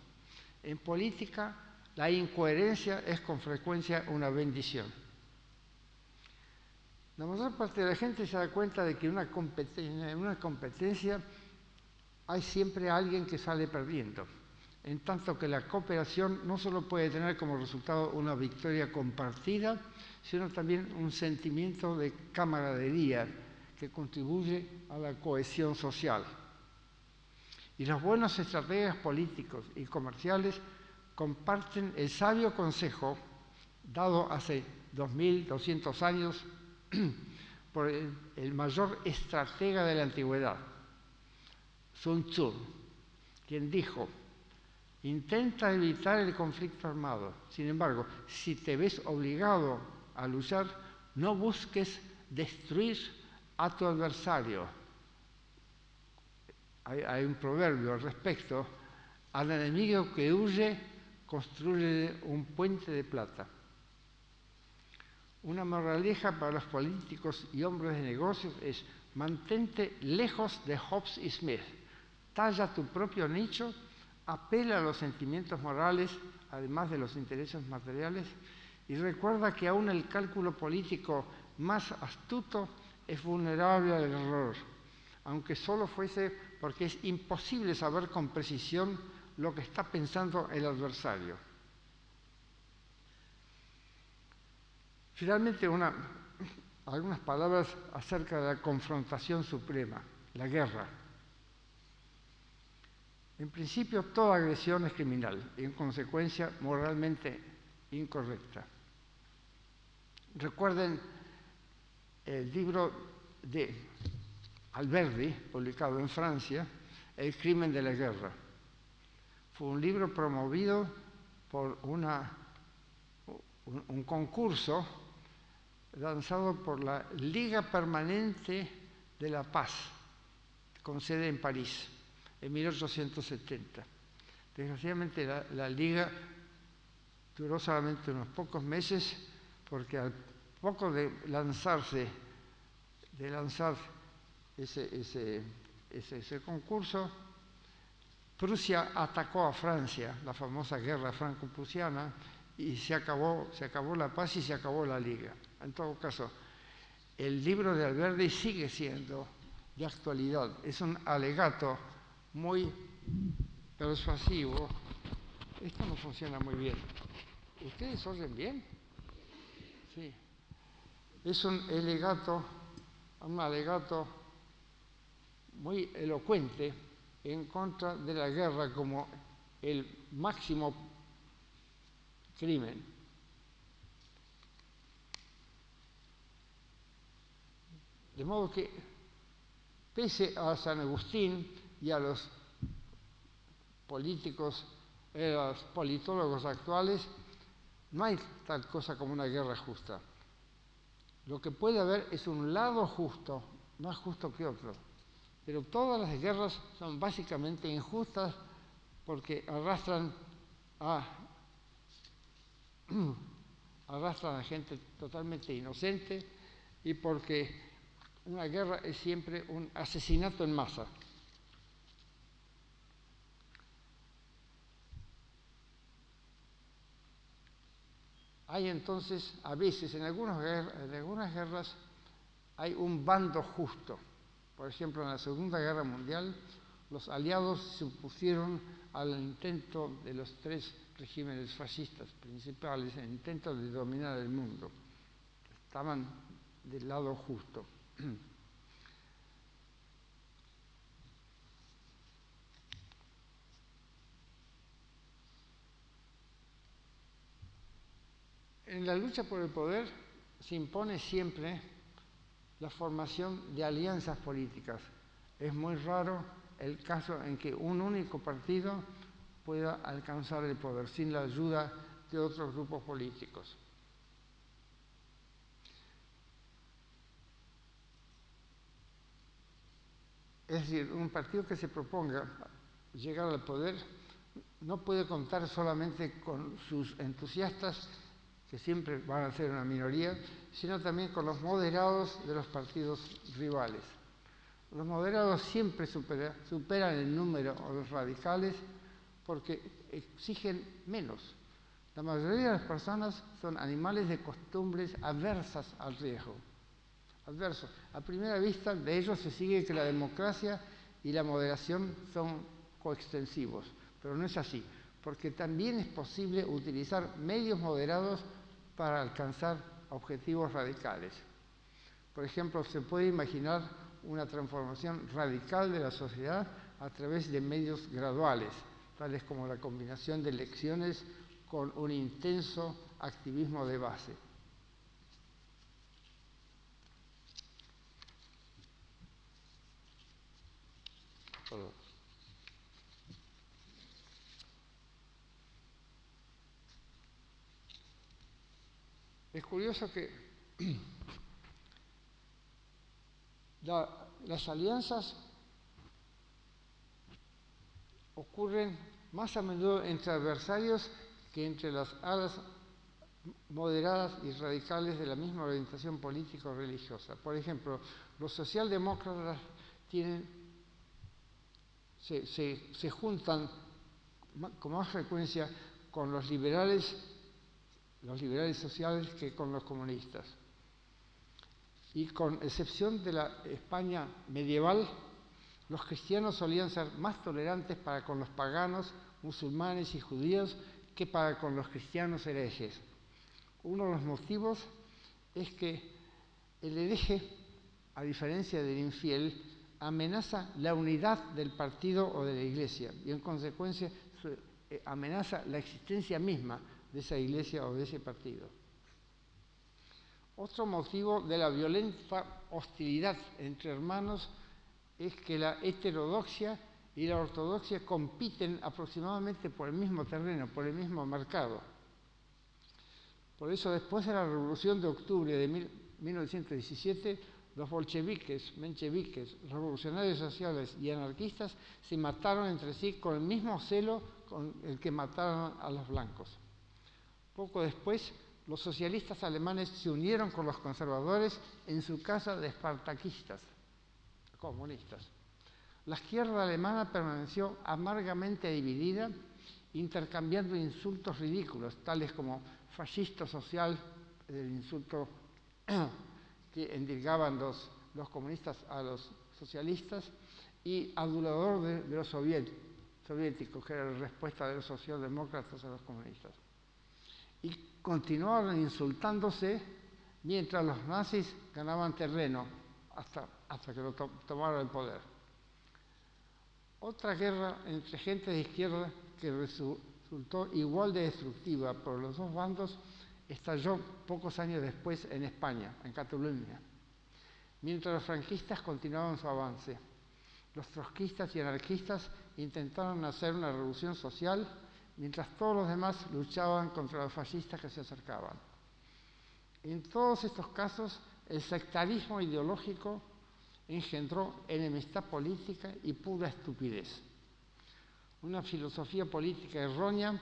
En política, la incoherencia es con frecuencia una bendición. La mayor parte de la gente se da cuenta de que en una competencia hay siempre alguien que sale perdiendo, en tanto que la cooperación no solo puede tener como resultado una victoria compartida, sino también un sentimiento de camaradería que contribuye a la cohesión social. Y los buenos estrategas políticos y comerciales comparten el sabio consejo dado hace 2200 años por el mayor estratega de la antigüedad, Sun Tzu, quien dijo: intenta evitar el conflicto armado. Sin embargo, si te ves obligado a luchar, no busques destruir a tu adversario. Hay un proverbio al respecto: al enemigo que huye, construye un puente de plata. Una moraleja para los políticos y hombres de negocios es: mantente lejos de Hobbes y Smith, talla tu propio nicho, apela a los sentimientos morales, además de los intereses materiales, y recuerda que aún el cálculo político más astuto es vulnerable al error, aunque solo fuese porque es imposible saber con precisión lo que está pensando el adversario. Finalmente, algunas palabras acerca de la confrontación suprema, la guerra. En principio, toda agresión es criminal y, en consecuencia, moralmente incorrecta. Recuerden el libro de Alberdi, publicado en Francia, El crimen de la guerra. Fue un libro promovido por un concurso lanzado por la Liga Permanente de la Paz, con sede en París, en 1870. Desgraciadamente la Liga duró solamente unos pocos meses, porque al poco de lanzar ese concurso, Prusia atacó a Francia, la famosa guerra franco-prusiana, y se acabó la paz y se acabó la Liga. En todo caso, el libro de Alberdi sigue siendo de actualidad. Es un alegato muy persuasivo. Esto no funciona muy bien. ¿Ustedes oyen bien? Sí. Es un alegato muy elocuente en contra de la guerra como el máximo crimen. De modo que, pese a San Agustín y a los politólogos actuales, no hay tal cosa como una guerra justa. Lo que puede haber es un lado justo, más justo que otro. Pero todas las guerras son básicamente injustas porque arrastran a gente totalmente inocente y porque una guerra es siempre un asesinato en masa. Hay entonces, a veces, en algunas guerras, hay un bando justo. Por ejemplo, en la Segunda Guerra Mundial, los aliados se opusieron al intento de los 3 regímenes fascistas principales, el intento de dominar el mundo. Estaban del lado justo. En la lucha por el poder se impone siempre la formación de alianzas políticas. Es muy raro el caso en que un único partido pueda alcanzar el poder sin la ayuda de otros grupos políticos. Es decir, un partido que se proponga llegar al poder no puede contar solamente con sus entusiastas, que siempre van a ser una minoría, sino también con los moderados de los partidos rivales. Los moderados siempre superan el número a los radicales porque exigen menos. La mayoría de las personas son animales de costumbres adversas al riesgo. Adversos. A primera vista, de ellos se sigue que la democracia y la moderación son coextensivos, pero no es así, porque también es posible utilizar medios moderados para alcanzar objetivos radicales. Por ejemplo, se puede imaginar una transformación radical de la sociedad a través de medios graduales, tales como la combinación de elecciones con un intenso activismo de base. Perdón. Es curioso que las alianzas ocurren más a menudo entre adversarios que entre las alas moderadas y radicales de la misma orientación política o religiosa. Por ejemplo, los socialdemócratas se juntan con más frecuencia con los liberales sociales que con los comunistas. Y con excepción de la España medieval, los cristianos solían ser más tolerantes para con los paganos, musulmanes y judíos que para con los cristianos herejes. Uno de los motivos es que el hereje, a diferencia del infiel, amenaza la unidad del partido o de la iglesia y en consecuencia amenaza la existencia misma de esa iglesia o de ese partido. Otro motivo de la violenta hostilidad entre hermanos es que la heterodoxia y la ortodoxia compiten aproximadamente por el mismo terreno, por el mismo mercado. Por eso, después de la Revolución de Octubre de 1917, los bolcheviques, mencheviques, revolucionarios sociales y anarquistas se mataron entre sí con el mismo celo con el que mataron a los blancos. Poco después, los socialistas alemanes se unieron con los conservadores en su casa de espartaquistas, comunistas. La izquierda alemana permaneció amargamente dividida, intercambiando insultos ridículos, tales como fascista social, el insulto que endilgaban los comunistas a los socialistas, y adulador de los soviéticos, que era la respuesta de los socialdemócratas a los comunistas. Y continuaron insultándose mientras los nazis ganaban terreno hasta que lo tomaron el poder. Otra guerra entre gente de izquierda que resultó igual de destructiva por los dos bandos estalló pocos años después en España, en Cataluña. Mientras los franquistas continuaban su avance, los trotskistas y anarquistas intentaron hacer una revolución social, mientras todos los demás luchaban contra los fascistas que se acercaban. En todos estos casos, el sectarismo ideológico engendró enemistad política y pura estupidez. Una filosofía política errónea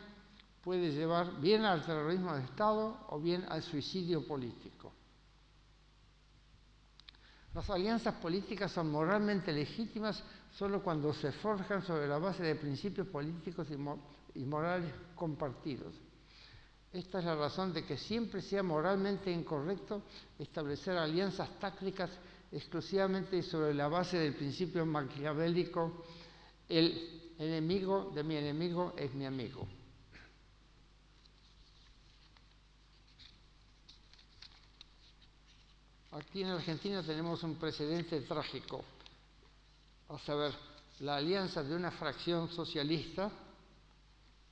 puede llevar bien al terrorismo de Estado o bien al suicidio político. Las alianzas políticas son moralmente legítimas solo cuando se forjan sobre la base de principios políticos y morales compartidos. Esta es la razón de que siempre sea moralmente incorrecto establecer alianzas tácticas exclusivamente sobre la base del principio maquiavélico: el enemigo de mi enemigo es mi amigo. Aquí en Argentina tenemos un precedente trágico, a saber, la alianza de una fracción socialista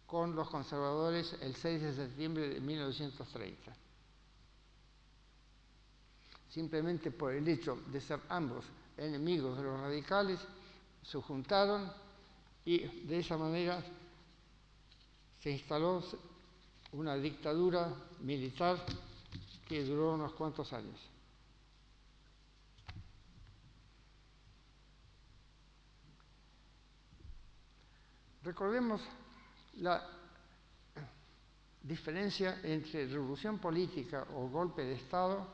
con los conservadores el 6 de septiembre de 1930. Simplemente por el hecho de ser ambos enemigos de los radicales, se juntaron y de esa manera se instaló una dictadura militar que duró unos cuantos años. Recordemos la diferencia entre revolución política o golpe de Estado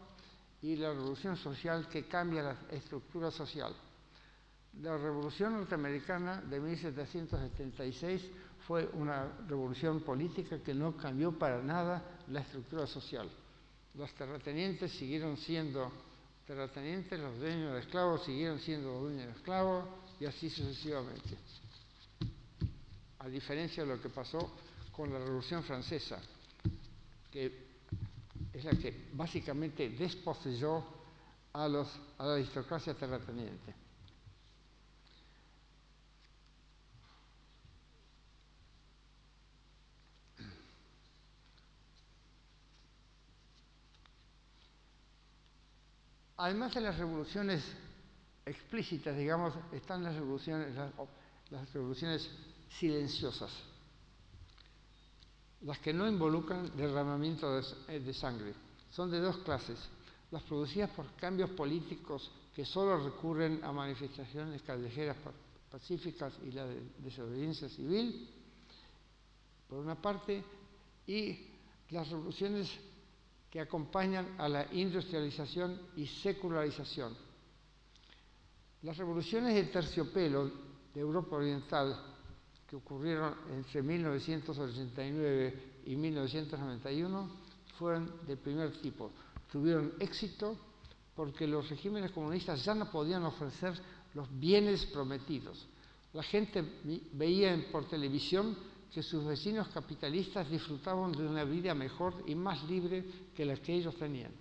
y la revolución social que cambia la estructura social. La revolución norteamericana de 1776 fue una revolución política que no cambió para nada la estructura social. Los terratenientes siguieron siendo terratenientes, los dueños de esclavos siguieron siendo los dueños de esclavos y así sucesivamente. A diferencia de lo que pasó con la Revolución Francesa, que es la que básicamente desposeyó a la aristocracia terrateniente. Además de las revoluciones explícitas, digamos, están las revoluciones silenciosas, las que no involucran derramamiento de sangre. Son de dos clases: las producidas por cambios políticos que solo recurren a manifestaciones callejeras pacíficas y la desobediencia civil, por una parte, y las revoluciones que acompañan a la industrialización y secularización. Las revoluciones del terciopelo de Europa Oriental, que ocurrieron entre 1989 y 1991, fueron del primer tipo. Tuvieron éxito porque los regímenes comunistas ya no podían ofrecer los bienes prometidos. La gente veía por televisión que sus vecinos capitalistas disfrutaban de una vida mejor y más libre que la que ellos tenían.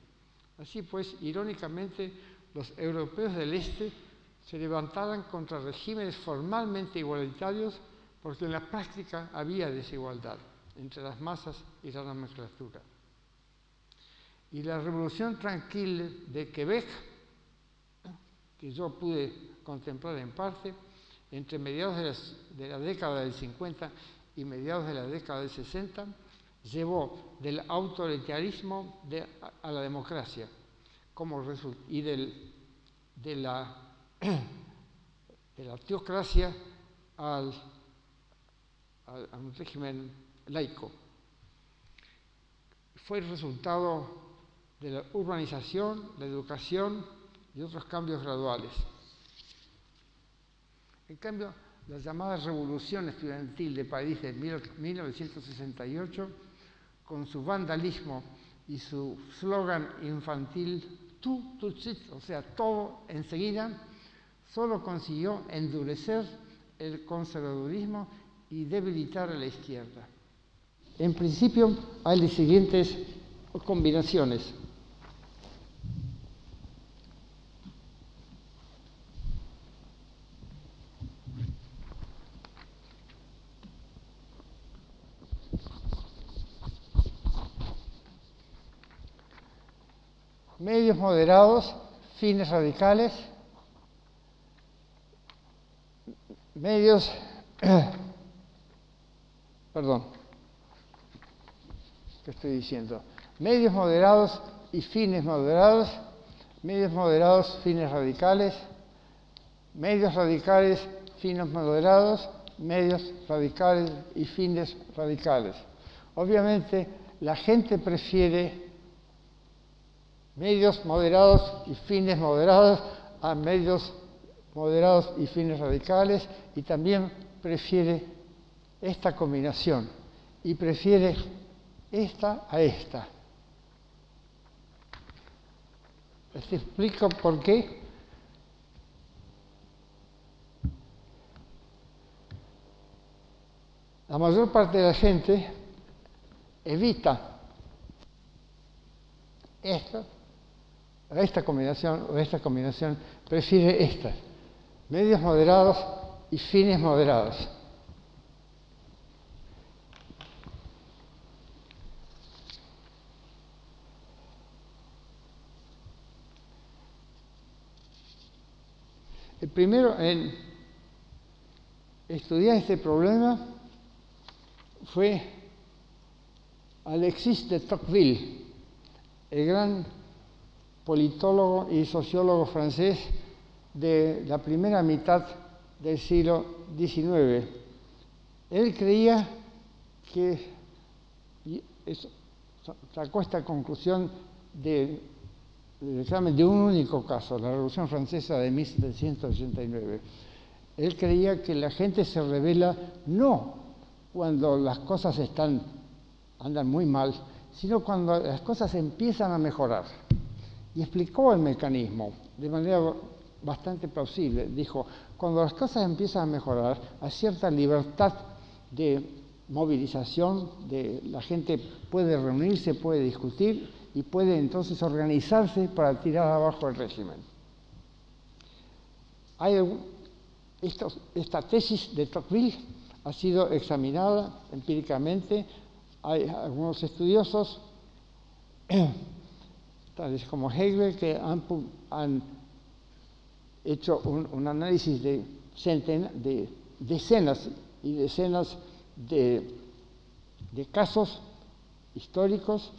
Así pues, irónicamente, los europeos del Este se levantaban contra regímenes formalmente igualitarios porque en la práctica había desigualdad entre las masas y la nomenclatura. Y la Revolución Tranquila de Quebec, que yo pude contemplar en parte entre mediados de la década del 50 y mediados de la década del 60, llevó del autoritarismo a la democracia y de la teocracia a un régimen laico. Fue el resultado de la urbanización, la educación y otros cambios graduales. En cambio, la llamada Revolución Estudiantil de París de 1968, con su vandalismo y su slogan infantil tout de suite, o sea, todo enseguida, solo consiguió endurecer el conservadurismo y debilitar a la izquierda. En principio, hay las siguientes combinaciones. Medios moderados, fines radicales, medios, ¿qué estoy diciendo? Medios moderados y fines moderados, medios moderados, fines radicales, medios radicales, fines moderados, medios radicales y fines radicales. Obviamente, la gente prefiere medios moderados y fines moderados a medios moderados y fines radicales, y también prefiere esta combinación y prefiere esta a esta. Les explico por qué. La mayor parte de la gente evita esta combinación, prefiere estas, medios moderados y fines moderados. El primero en estudiar este problema fue Alexis de Tocqueville, el gran politólogo y sociólogo francés de la primera mitad del siglo XIX. Él creía que, sacó esta conclusión del examen de un único caso, la Revolución Francesa de 1789. Él creía que la gente se rebela no cuando las cosas andan muy mal, sino cuando las cosas empiezan a mejorar. Y explicó el mecanismo de manera bastante plausible. Dijo, cuando las cosas empiezan a mejorar, hay cierta libertad de movilización, la gente puede reunirse, puede discutir y puede entonces organizarse para tirar abajo el régimen. Esta tesis de Tocqueville ha sido examinada empíricamente. Hay algunos estudiosos, tales como Hegel, que han hecho un análisis de decenas y decenas de casos históricos,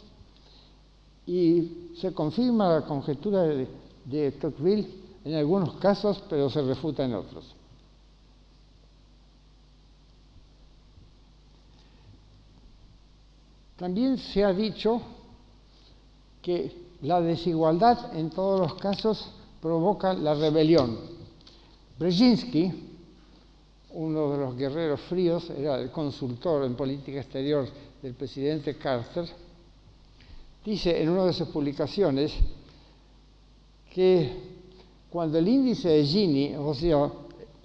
y se confirma la conjetura de Tocqueville en algunos casos, pero se refuta en otros. También se ha dicho que la desigualdad en todos los casos provoca la rebelión. Brzezinski, uno de los guerreros fríos, era el consultor en política exterior del presidente Carter, dice en una de sus publicaciones que cuando el índice de Gini, o sea,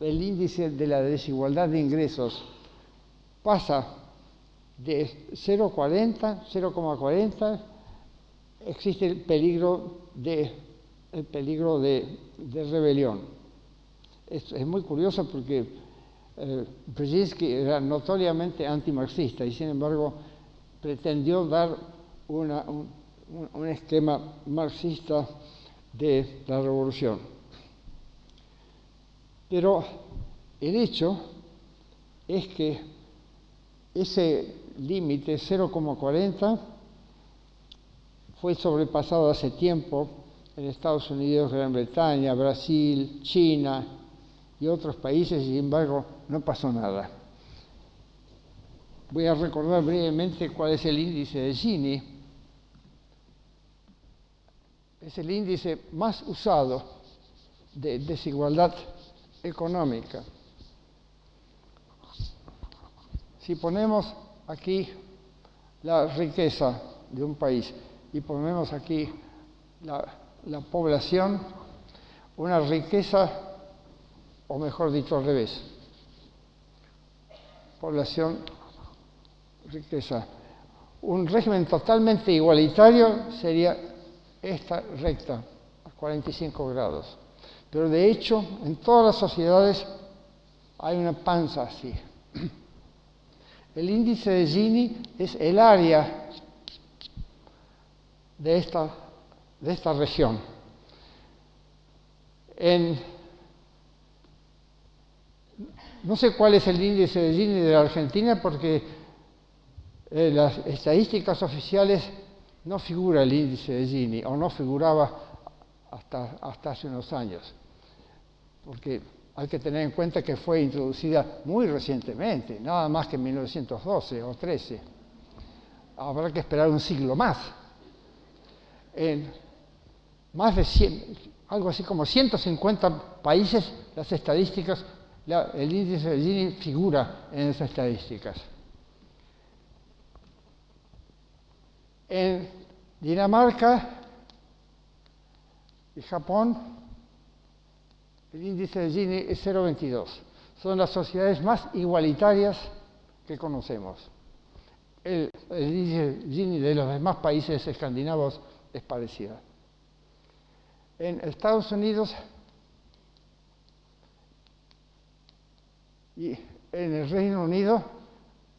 el índice de la desigualdad de ingresos, pasa de 0,40, existe el peligro de rebelión. Es muy curioso porque Brzezinski era notoriamente antimarxista y sin embargo pretendió dar un esquema marxista de la revolución. Pero el hecho es que ese límite 0,40 fue sobrepasado hace tiempo en Estados Unidos, Gran Bretaña, Brasil, China y otros países, y sin embargo no pasó nada. Voy a recordar brevemente cuál es el índice de Gini. Es el índice más usado de desigualdad económica. Si ponemos aquí la riqueza de un país y ponemos aquí la población, una riqueza, o mejor dicho al revés, población, riqueza. Un régimen totalmente igualitario sería esta recta, a 45 grados. Pero de hecho, en todas las sociedades hay una panza así. El índice de Gini es el área de esta región. No sé cuál es el índice de Gini de la Argentina porque en las estadísticas oficiales no figura el índice de Gini, o no figuraba hasta hace unos años, porque hay que tener en cuenta que fue introducida muy recientemente, nada más que en 1912 o 13. Habrá que esperar un siglo más. En más de 100, algo así como 150 países, las estadísticas, el índice de Gini figura en esas estadísticas. En Dinamarca y Japón, el índice de Gini es 0,22. Son las sociedades más igualitarias que conocemos. El índice de Gini de los demás países escandinavos es parecido. En Estados Unidos y en el Reino Unido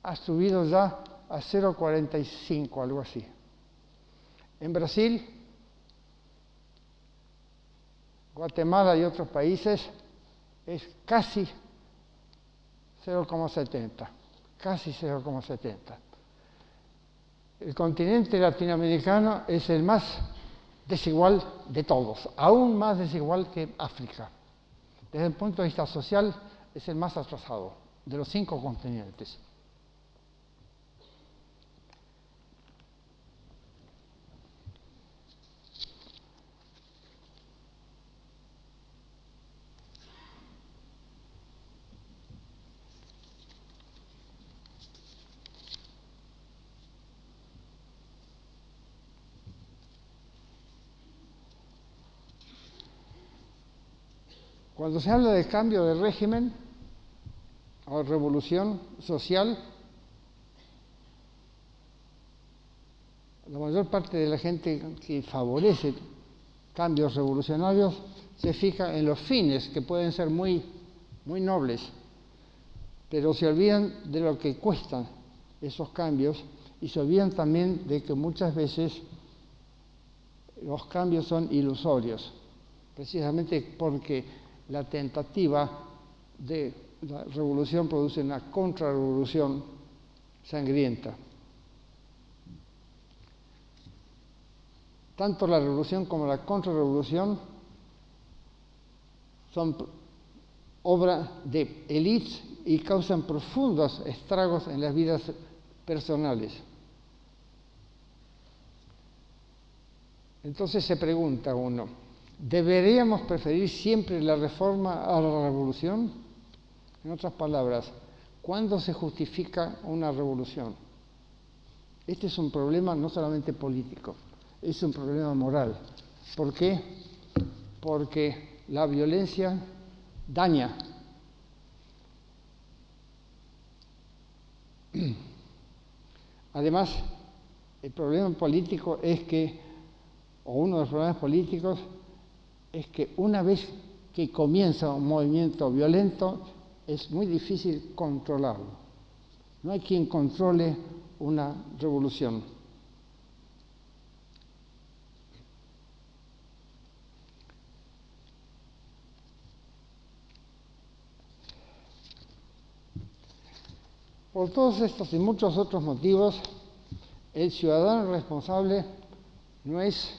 ha subido ya a 0,45, algo así. En Brasil, Guatemala y otros países es casi 0,70, casi 0,70. El continente latinoamericano es el más desigual de todos, aún más desigual que África. Desde el punto de vista social, es el más atrasado de los 5 continentes. Cuando se habla de cambio de régimen o revolución social, la mayor parte de la gente que favorece cambios revolucionarios se fija en los fines, que pueden ser muy nobles, pero se olvidan de lo que cuestan esos cambios y se olvidan también de que muchas veces los cambios son ilusorios, precisamente porque la tentativa de la revolución produce una contrarrevolución sangrienta. Tanto la revolución como la contrarrevolución son obra de élites y causan profundos estragos en las vidas personales. Entonces se pregunta uno, ¿deberíamos preferir siempre la reforma a la revolución? En otras palabras, ¿cuándo se justifica una revolución? Este es un problema no solamente político, es un problema moral. ¿Por qué? Porque la violencia daña. Además, el problema político es que, o uno de los problemas políticos, es que una vez que comienza un movimiento violento, es muy difícil controlarlo. No hay quien controle una revolución. Por todos estos y muchos otros motivos, el ciudadano responsable no es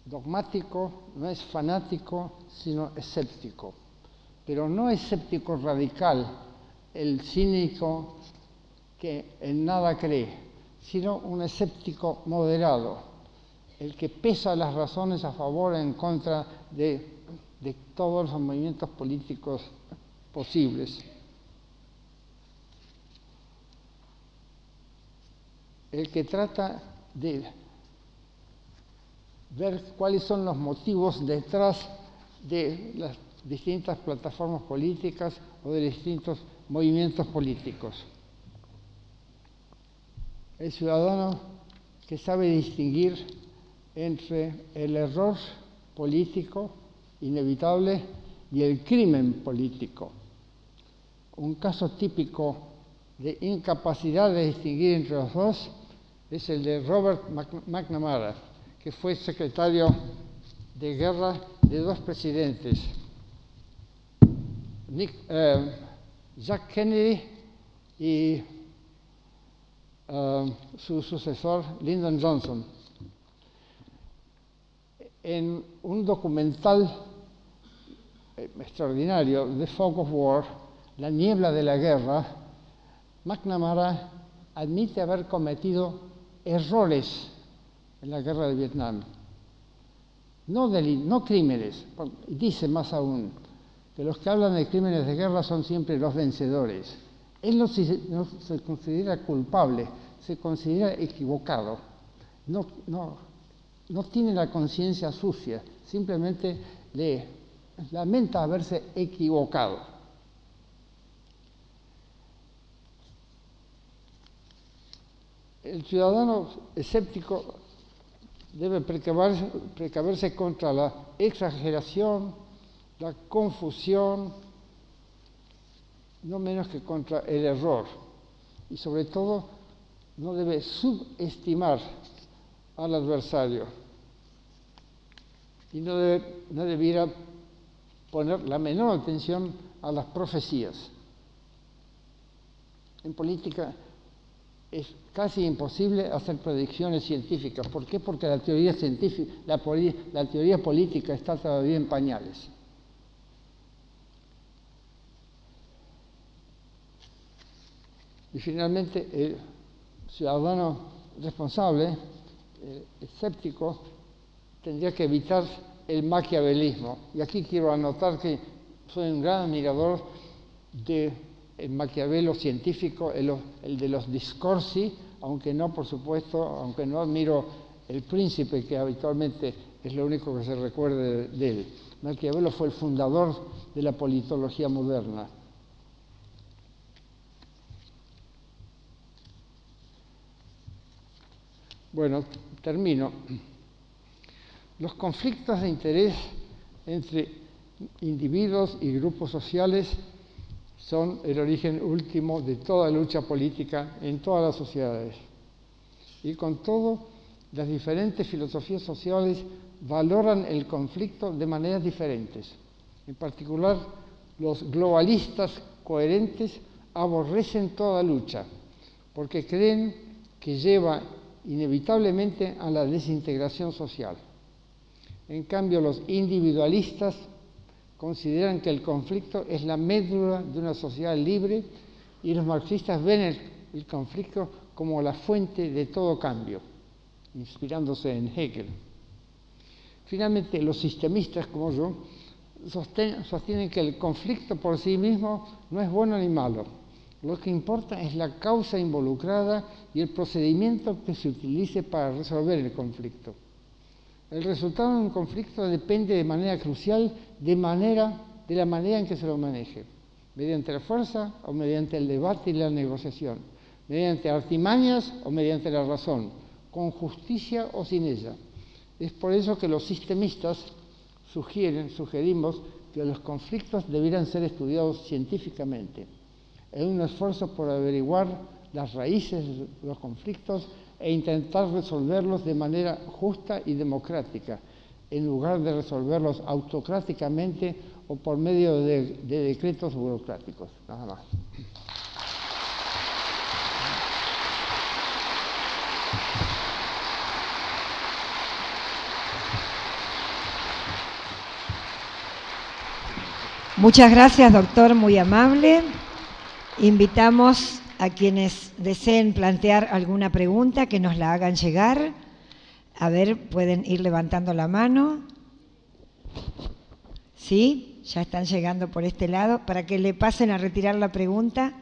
dogmático, no es fanático, sino escéptico. Pero no escéptico radical, el cínico que en nada cree, sino un escéptico moderado, el que pesa las razones a favor o en contra de todos los movimientos políticos posibles. El que trata de ver cuáles son los motivos detrás de las distintas plataformas políticas o de distintos movimientos políticos. El ciudadano que sabe distinguir entre el error político inevitable y el crimen político. Un caso típico de incapacidad de distinguir entre los dos es el de Robert McNamara, que fue secretario de guerra de dos presidentes, Jack Kennedy y su sucesor, Lyndon Johnson. En un documental extraordinario, The Fog of War, La niebla de la guerra, McNamara admite haber cometido errores en la guerra de Vietnam, no crímenes. Dice más aún que los que hablan de crímenes de guerra son siempre los vencedores. Él no se considera culpable, se considera equivocado. No tiene la conciencia sucia, simplemente lamenta haberse equivocado. El ciudadano escéptico debe precaverse contra la exageración, la confusión, no menos que contra el error. Y sobre todo, no debe subestimar al adversario. Y no debiera poner la menor atención a las profecías. En política es casi imposible hacer predicciones científicas. ¿Por qué? Porque la teoría científica, la teoría política está todavía en pañales. Y finalmente, el ciudadano responsable, escéptico, tendría que evitar el maquiavelismo. Y aquí quiero anotar que soy un gran admirador de el Maquiavelo científico, el de los discorsi, aunque no, por supuesto, aunque no admiro El Príncipe, que habitualmente es lo único que se recuerde de él. Maquiavelo fue el fundador de la politología moderna. Bueno, termino. Los conflictos de interés entre individuos y grupos sociales son el origen último de toda lucha política en todas las sociedades. Y con todo, las diferentes filosofías sociales valoran el conflicto de maneras diferentes. En particular, los globalistas coherentes aborrecen toda lucha, porque creen que lleva inevitablemente a la desintegración social. En cambio, los individualistas consideran que el conflicto es la médula de una sociedad libre y los marxistas ven el conflicto como la fuente de todo cambio, inspirándose en Hegel. Finalmente, los sistemistas como yo sostienen que el conflicto por sí mismo no es bueno ni malo. Lo que importa es la causa involucrada y el procedimiento que se utilice para resolver el conflicto. El resultado de un conflicto depende de manera crucial de la manera en que se lo maneje, mediante la fuerza o mediante el debate y la negociación, mediante artimañas o mediante la razón, con justicia o sin ella. Es por eso que los sistemistas sugerimos que los conflictos debieran ser estudiados científicamente, en un esfuerzo por averiguar las raíces de los conflictos e intentar resolverlos de manera justa y democrática, en lugar de resolverlos autocráticamente o por medio de decretos burocráticos. Nada más. Muchas gracias, doctor, muy amable. Invitamos a quienes deseen plantear alguna pregunta que nos la hagan llegar. A ver, pueden ir levantando la mano. ¿Sí? Ya están llegando por este lado, para que le pasen a retirar la pregunta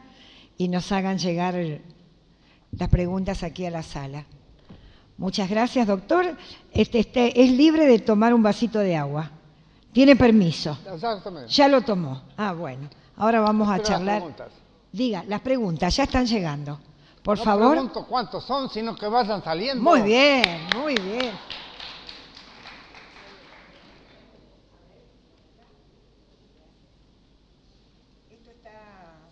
y nos hagan llegar las preguntas aquí a la sala. Muchas gracias, doctor. Es libre de tomar un vasito de agua. Tiene permiso. Exactamente. Ya lo tomó. Ah, bueno. Ahora vamos a charlar. Diga, las preguntas ya están llegando. Por favor. No pregunto cuántos son, sino que vayan saliendo. Muy bien, muy bien. Esto está...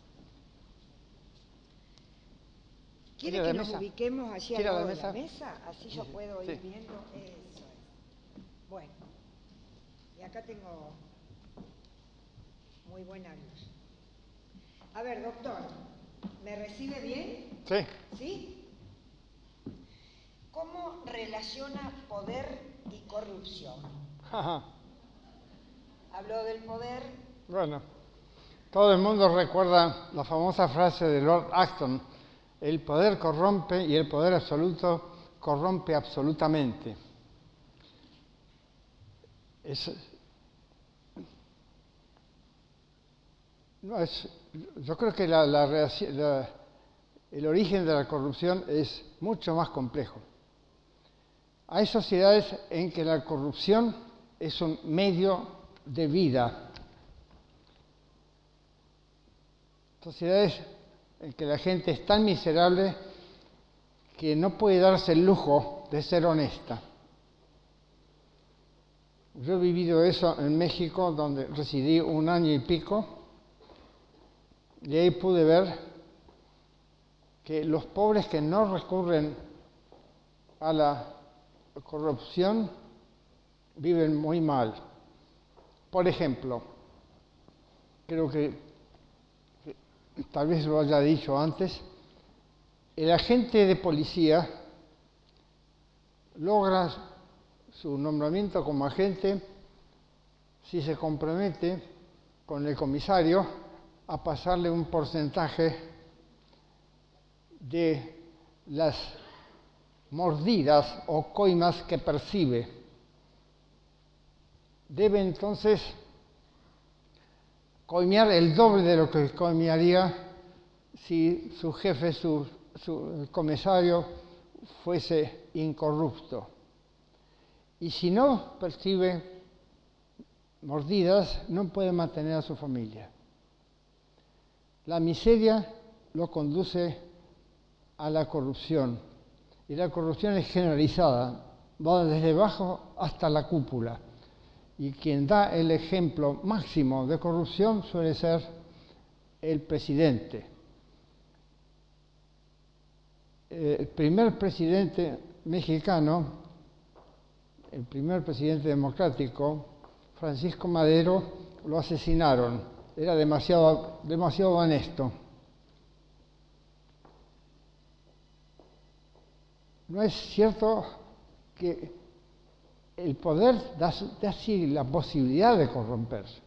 ¿Quiere que nos ubiquemos allí al lado de la mesa? Así yo puedo ir viendo. Eso es. Bueno. Y acá tengo muy buena luz. A ver, doctor, ¿me recibe bien? Sí. ¿Sí? ¿Cómo relaciona poder y corrupción? Ajá. Habló del poder. Bueno, todo el mundo recuerda la famosa frase de Lord Acton: el poder corrompe y el poder absoluto corrompe absolutamente. Yo creo que el origen de la corrupción es mucho más complejo. Hay sociedades en que la corrupción es un medio de vida. Sociedades en que la gente es tan miserable que no puede darse el lujo de ser honesta. Yo he vivido eso en México, donde residí 1 año y pico, y ahí pude ver que los pobres que no recurren a la corrupción viven muy mal. Por ejemplo, creo que tal vez lo haya dicho antes, el agente de policía logra su nombramiento como agente si se compromete con el comisario a pasarle un porcentaje de las mordidas o coimas que percibe. Debe entonces coimear el doble de lo que coimearía si su jefe, su comisario, fuese incorrupto. Y si no percibe mordidas, no puede mantener a su familia. La miseria lo conduce a la corrupción. Y la corrupción es generalizada, va desde abajo hasta la cúpula. Y quien da el ejemplo máximo de corrupción suele ser el presidente. El primer presidente mexicano, el primer presidente democrático, Francisco Madero, lo asesinaron. Era demasiado honesto. No es cierto que el poder da sí la posibilidad de corromperse,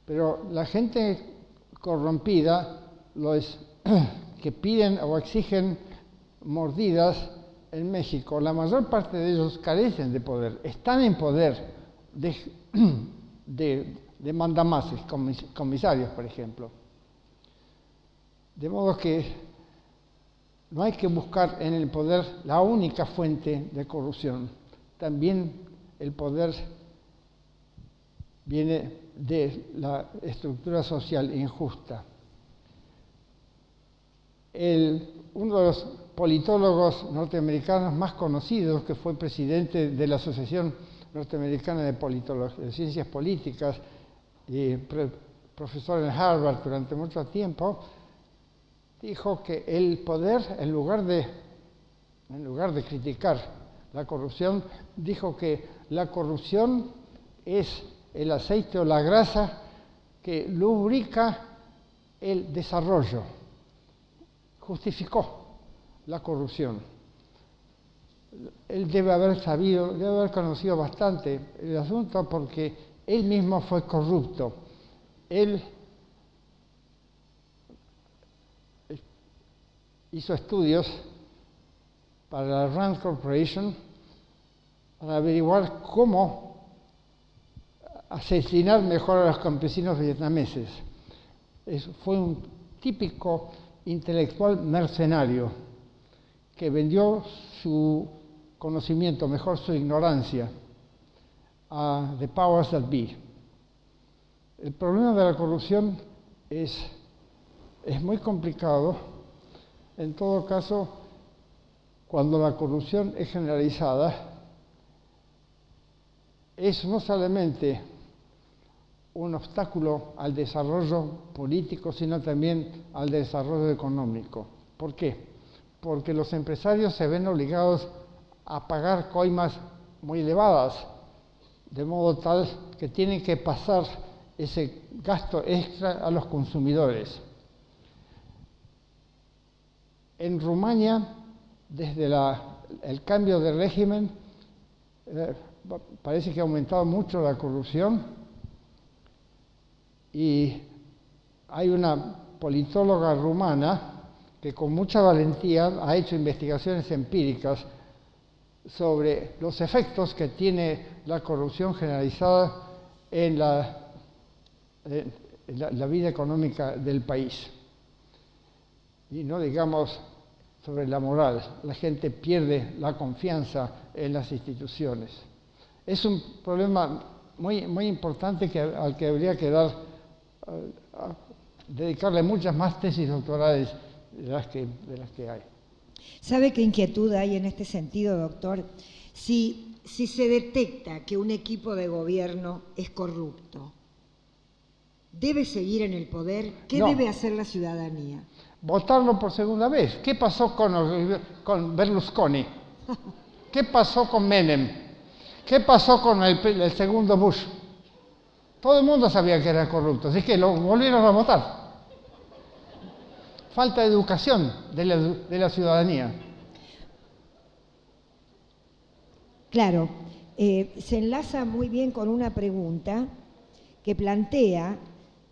pero la gente corrompida, los que piden o exigen mordidas en México, la mayor parte de ellos carecen de poder, están en poder de mandamases, comisarios, por ejemplo. De modo que no hay que buscar en el poder la única fuente de corrupción. También el poder viene de la estructura social injusta. Uno de los politólogos norteamericanos más conocidos, que fue presidente de la Asociación Norteamericana de Ciencias Políticas y profesor en Harvard durante mucho tiempo, dijo que el poder, en lugar de criticar la corrupción, dijo que la corrupción es el aceite o la grasa que lubrica el desarrollo. Justificó la corrupción. Él debe haber conocido bastante el asunto porque él mismo fue corrupto. él hizo estudios para la Rand Corporation para averiguar cómo asesinar mejor a los campesinos vietnameses. Fue un típico intelectual mercenario que vendió su conocimiento, mejor su ignorancia, a the powers that be. El problema de la corrupción es muy complicado. En todo caso, cuando la corrupción es generalizada, es no solamente un obstáculo al desarrollo político, sino también al desarrollo económico. ¿Por qué? Porque los empresarios se ven obligados a pagar coimas muy elevadas, de modo tal que tienen que pasar ese gasto extra a los consumidores. En Rumania, desde el cambio de régimen, parece que ha aumentado mucho la corrupción y hay una politóloga rumana que con mucha valentía ha hecho investigaciones empíricas sobre los efectos que tiene la corrupción generalizada en la vida económica del país. Y no digamos sobre la moral, la gente pierde la confianza en las instituciones. Es un problema muy importante al que habría que dedicarle muchas más tesis doctorales de las que hay. ¿Sabe qué inquietud hay en este sentido, doctor? Si se detecta que un equipo de gobierno es corrupto, ¿debe seguir en el poder? ¿Qué debe hacer la ciudadanía? Votarlo por segunda vez. ¿Qué pasó con Berlusconi? ¿Qué pasó con Menem? ¿Qué pasó con el segundo Bush? Todo el mundo sabía que era corrupto, así que lo volvieron a votar. Falta de educación de la ciudadanía. Claro, se enlaza muy bien con una pregunta que plantea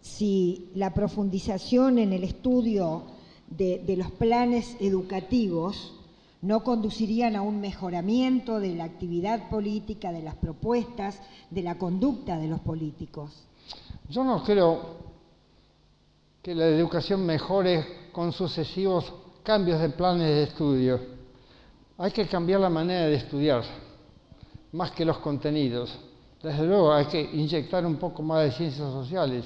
si la profundización en el estudio de los planes educativos no conducirían a un mejoramiento de la actividad política, de las propuestas, de la conducta de los políticos. Yo no creo que la educación mejore con sucesivos cambios de planes de estudio. Hay que cambiar la manera de estudiar, más que los contenidos. Desde luego hay que inyectar un poco más de ciencias sociales,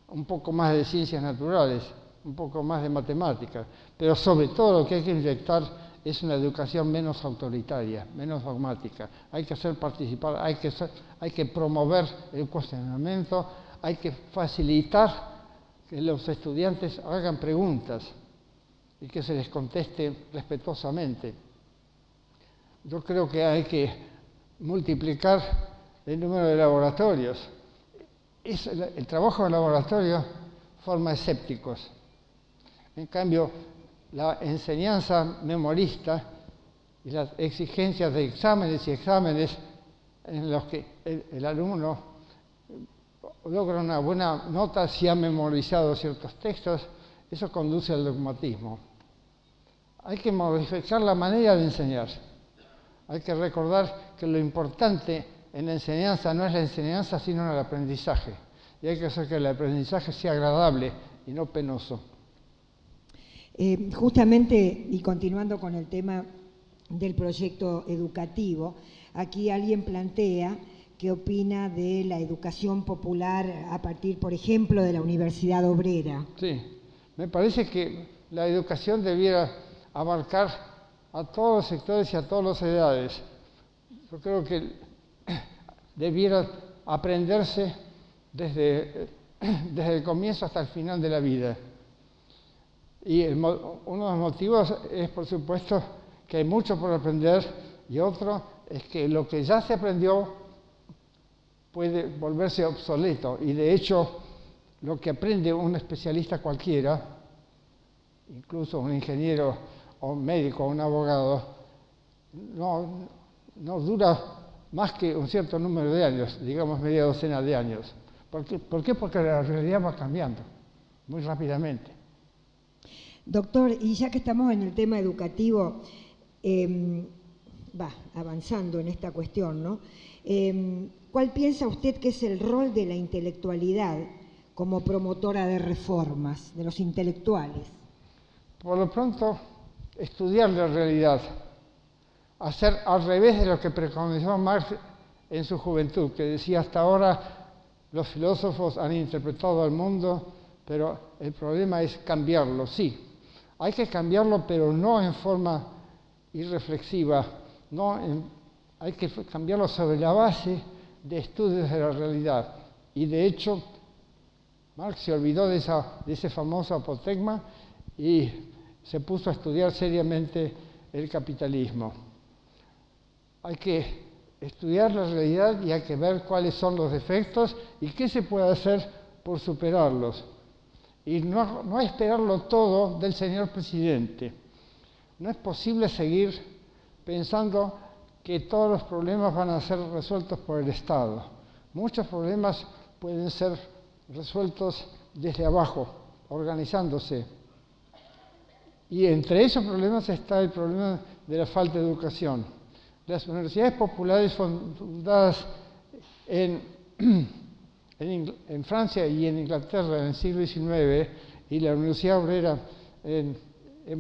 un poco más de ciencias naturales, un poco más de matemáticas, pero sobre todo lo que hay que inyectar es una educación menos autoritaria, menos dogmática. Hay que hacer participar, hay que promover el cuestionamiento, hay que facilitar que los estudiantes hagan preguntas y que se les conteste respetuosamente. Yo creo que hay que multiplicar el número de laboratorios. El trabajo en laboratorio forma escépticos. En cambio, la enseñanza memorista y las exigencias de exámenes y exámenes en los que el alumno logra una buena nota si ha memorizado ciertos textos, eso conduce al dogmatismo. Hay que modificar la manera de enseñar. Hay que recordar que lo importante en la enseñanza no es la enseñanza, sino el aprendizaje. Y hay que hacer que el aprendizaje sea agradable y no penoso. Justamente, y continuando con el tema del proyecto educativo, aquí alguien plantea qué opina de la educación popular a partir, por ejemplo, de la Universidad Obrera. Sí, me parece que la educación debiera abarcar a todos los sectores y a todas las edades. Yo creo que debiera aprenderse desde el comienzo hasta el final de la vida. Y uno de los motivos es, por supuesto, que hay mucho por aprender, y otro es que lo que ya se aprendió puede volverse obsoleto. Y de hecho, lo que aprende un especialista cualquiera, incluso un ingeniero o un médico o un abogado, no dura más que un cierto número de años, digamos media docena de años, ¿Por qué? Porque la realidad va cambiando muy rápidamente. Doctor, y ya que estamos en el tema educativo, avanzando en esta cuestión, ¿no? ¿Cuál piensa usted que es el rol de la intelectualidad como promotora de reformas, de los intelectuales? Por lo pronto, estudiar la realidad, hacer al revés de lo que preconizó Marx en su juventud, que decía hasta ahora los filósofos han interpretado al mundo, pero el problema es cambiarlo, sí. Hay que cambiarlo, pero no en forma irreflexiva, hay que cambiarlo sobre la base de estudios de la realidad. Y de hecho, Marx se olvidó de ese famoso apotegma y se puso a estudiar seriamente el capitalismo. Hay que estudiar la realidad y hay que ver cuáles son los defectos y qué se puede hacer por superarlos. Y no esperarlo todo del señor presidente. No es posible seguir pensando que todos los problemas van a ser resueltos por el Estado. Muchos problemas pueden ser resueltos desde abajo, organizándose. Y entre esos problemas está el problema de la falta de educación. Las universidades populares fundadas en Francia y en Inglaterra en el siglo XIX y la Universidad Obrera en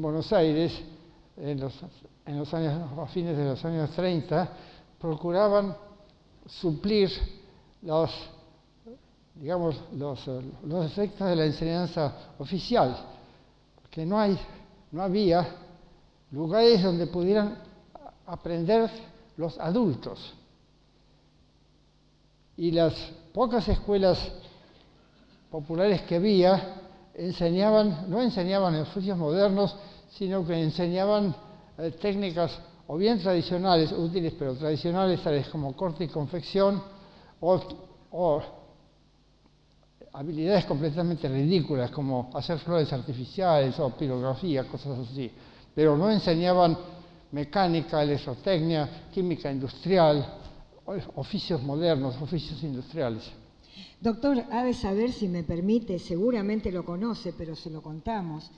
Buenos Aires a fines de los años 30 procuraban suplir los efectos de la enseñanza oficial, porque no había lugares donde pudieran aprender los adultos. Y las pocas escuelas populares que había no enseñaban oficios modernos, sino que enseñaban técnicas o bien tradicionales, útiles pero tradicionales, tales como corte y confección, o habilidades completamente ridículas, como hacer flores artificiales o pirografía, cosas así. Pero no enseñaban mecánica, electrotecnia, química industrial, oficios modernos, oficios industriales. Doctor, ha de saber, si me permite, seguramente lo conoce, pero se lo contamos.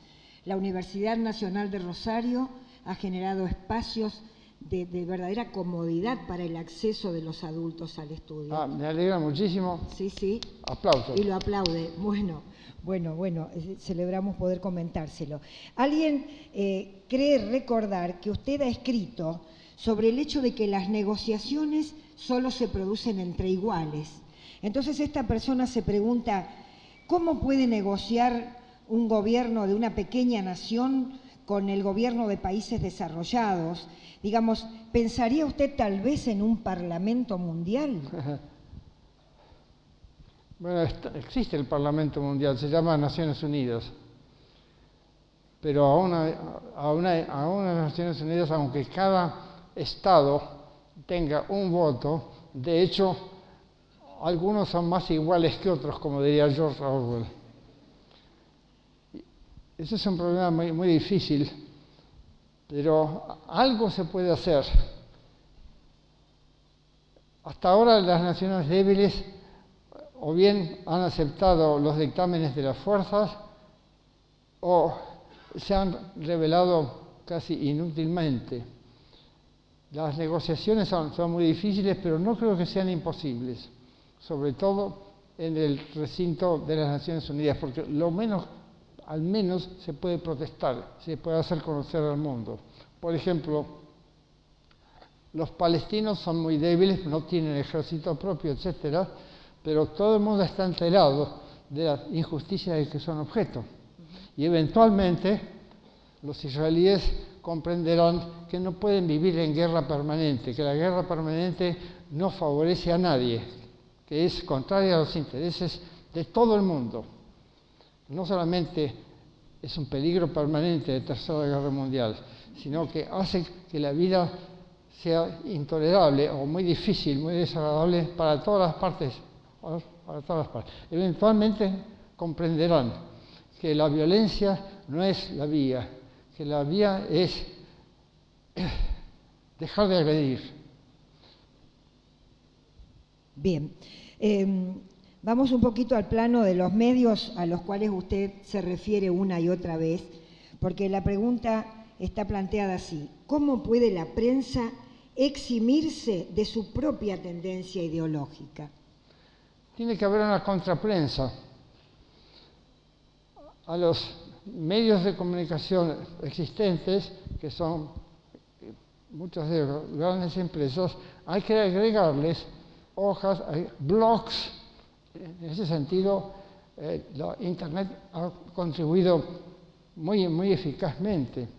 La Universidad Nacional de Rosario ha generado espacios de verdadera comodidad para el acceso de los adultos al estudio. Me alegra muchísimo. Sí. Aplausos. Y lo aplaude. Bueno, celebramos poder comentárselo. ¿Alguien cree recordar que usted ha escrito sobre el hecho de que las negociaciones solo se producen entre iguales? Entonces esta persona se pregunta, ¿cómo puede negociar un gobierno de una pequeña nación con el gobierno de países desarrollados? Digamos, ¿pensaría usted tal vez en un parlamento mundial? Bueno, existe el Parlamento Mundial, se llama Naciones Unidas. Pero aún las Naciones Unidas, aunque cada Estado tenga un voto, de hecho, algunos son más iguales que otros, como diría George Orwell. Ese es un problema muy, muy difícil, pero algo se puede hacer. Hasta ahora las naciones débiles o bien han aceptado los dictámenes de las fuerzas o se han revelado casi inútilmente. Las negociaciones son muy difíciles, pero no creo que sean imposibles, sobre todo en el recinto de las Naciones Unidas, porque al menos se puede protestar, se puede hacer conocer al mundo. Por ejemplo, los palestinos son muy débiles, no tienen ejército propio, etcétera, pero todo el mundo está enterado de la injusticia de que son objeto. Y eventualmente los israelíes comprenderán que no pueden vivir en guerra permanente, que la guerra permanente no favorece a nadie, que es contraria a los intereses de todo el mundo. No solamente es un peligro permanente de Tercera Guerra Mundial, sino que hace que la vida sea intolerable o muy difícil, muy desagradable para todas las partes. Eventualmente comprenderán que la violencia no es la vía, que la vía es dejar de agredir. Bien. Vamos un poquito al plano de los medios a los cuales usted se refiere una y otra vez, porque la pregunta está planteada así: ¿cómo puede la prensa eximirse de su propia tendencia ideológica? Tiene que haber una contraprensa. A los medios de comunicación existentes, que son muchas de las grandes empresas, hay que agregarles hojas, blogs. En ese sentido, la Internet ha contribuido muy eficazmente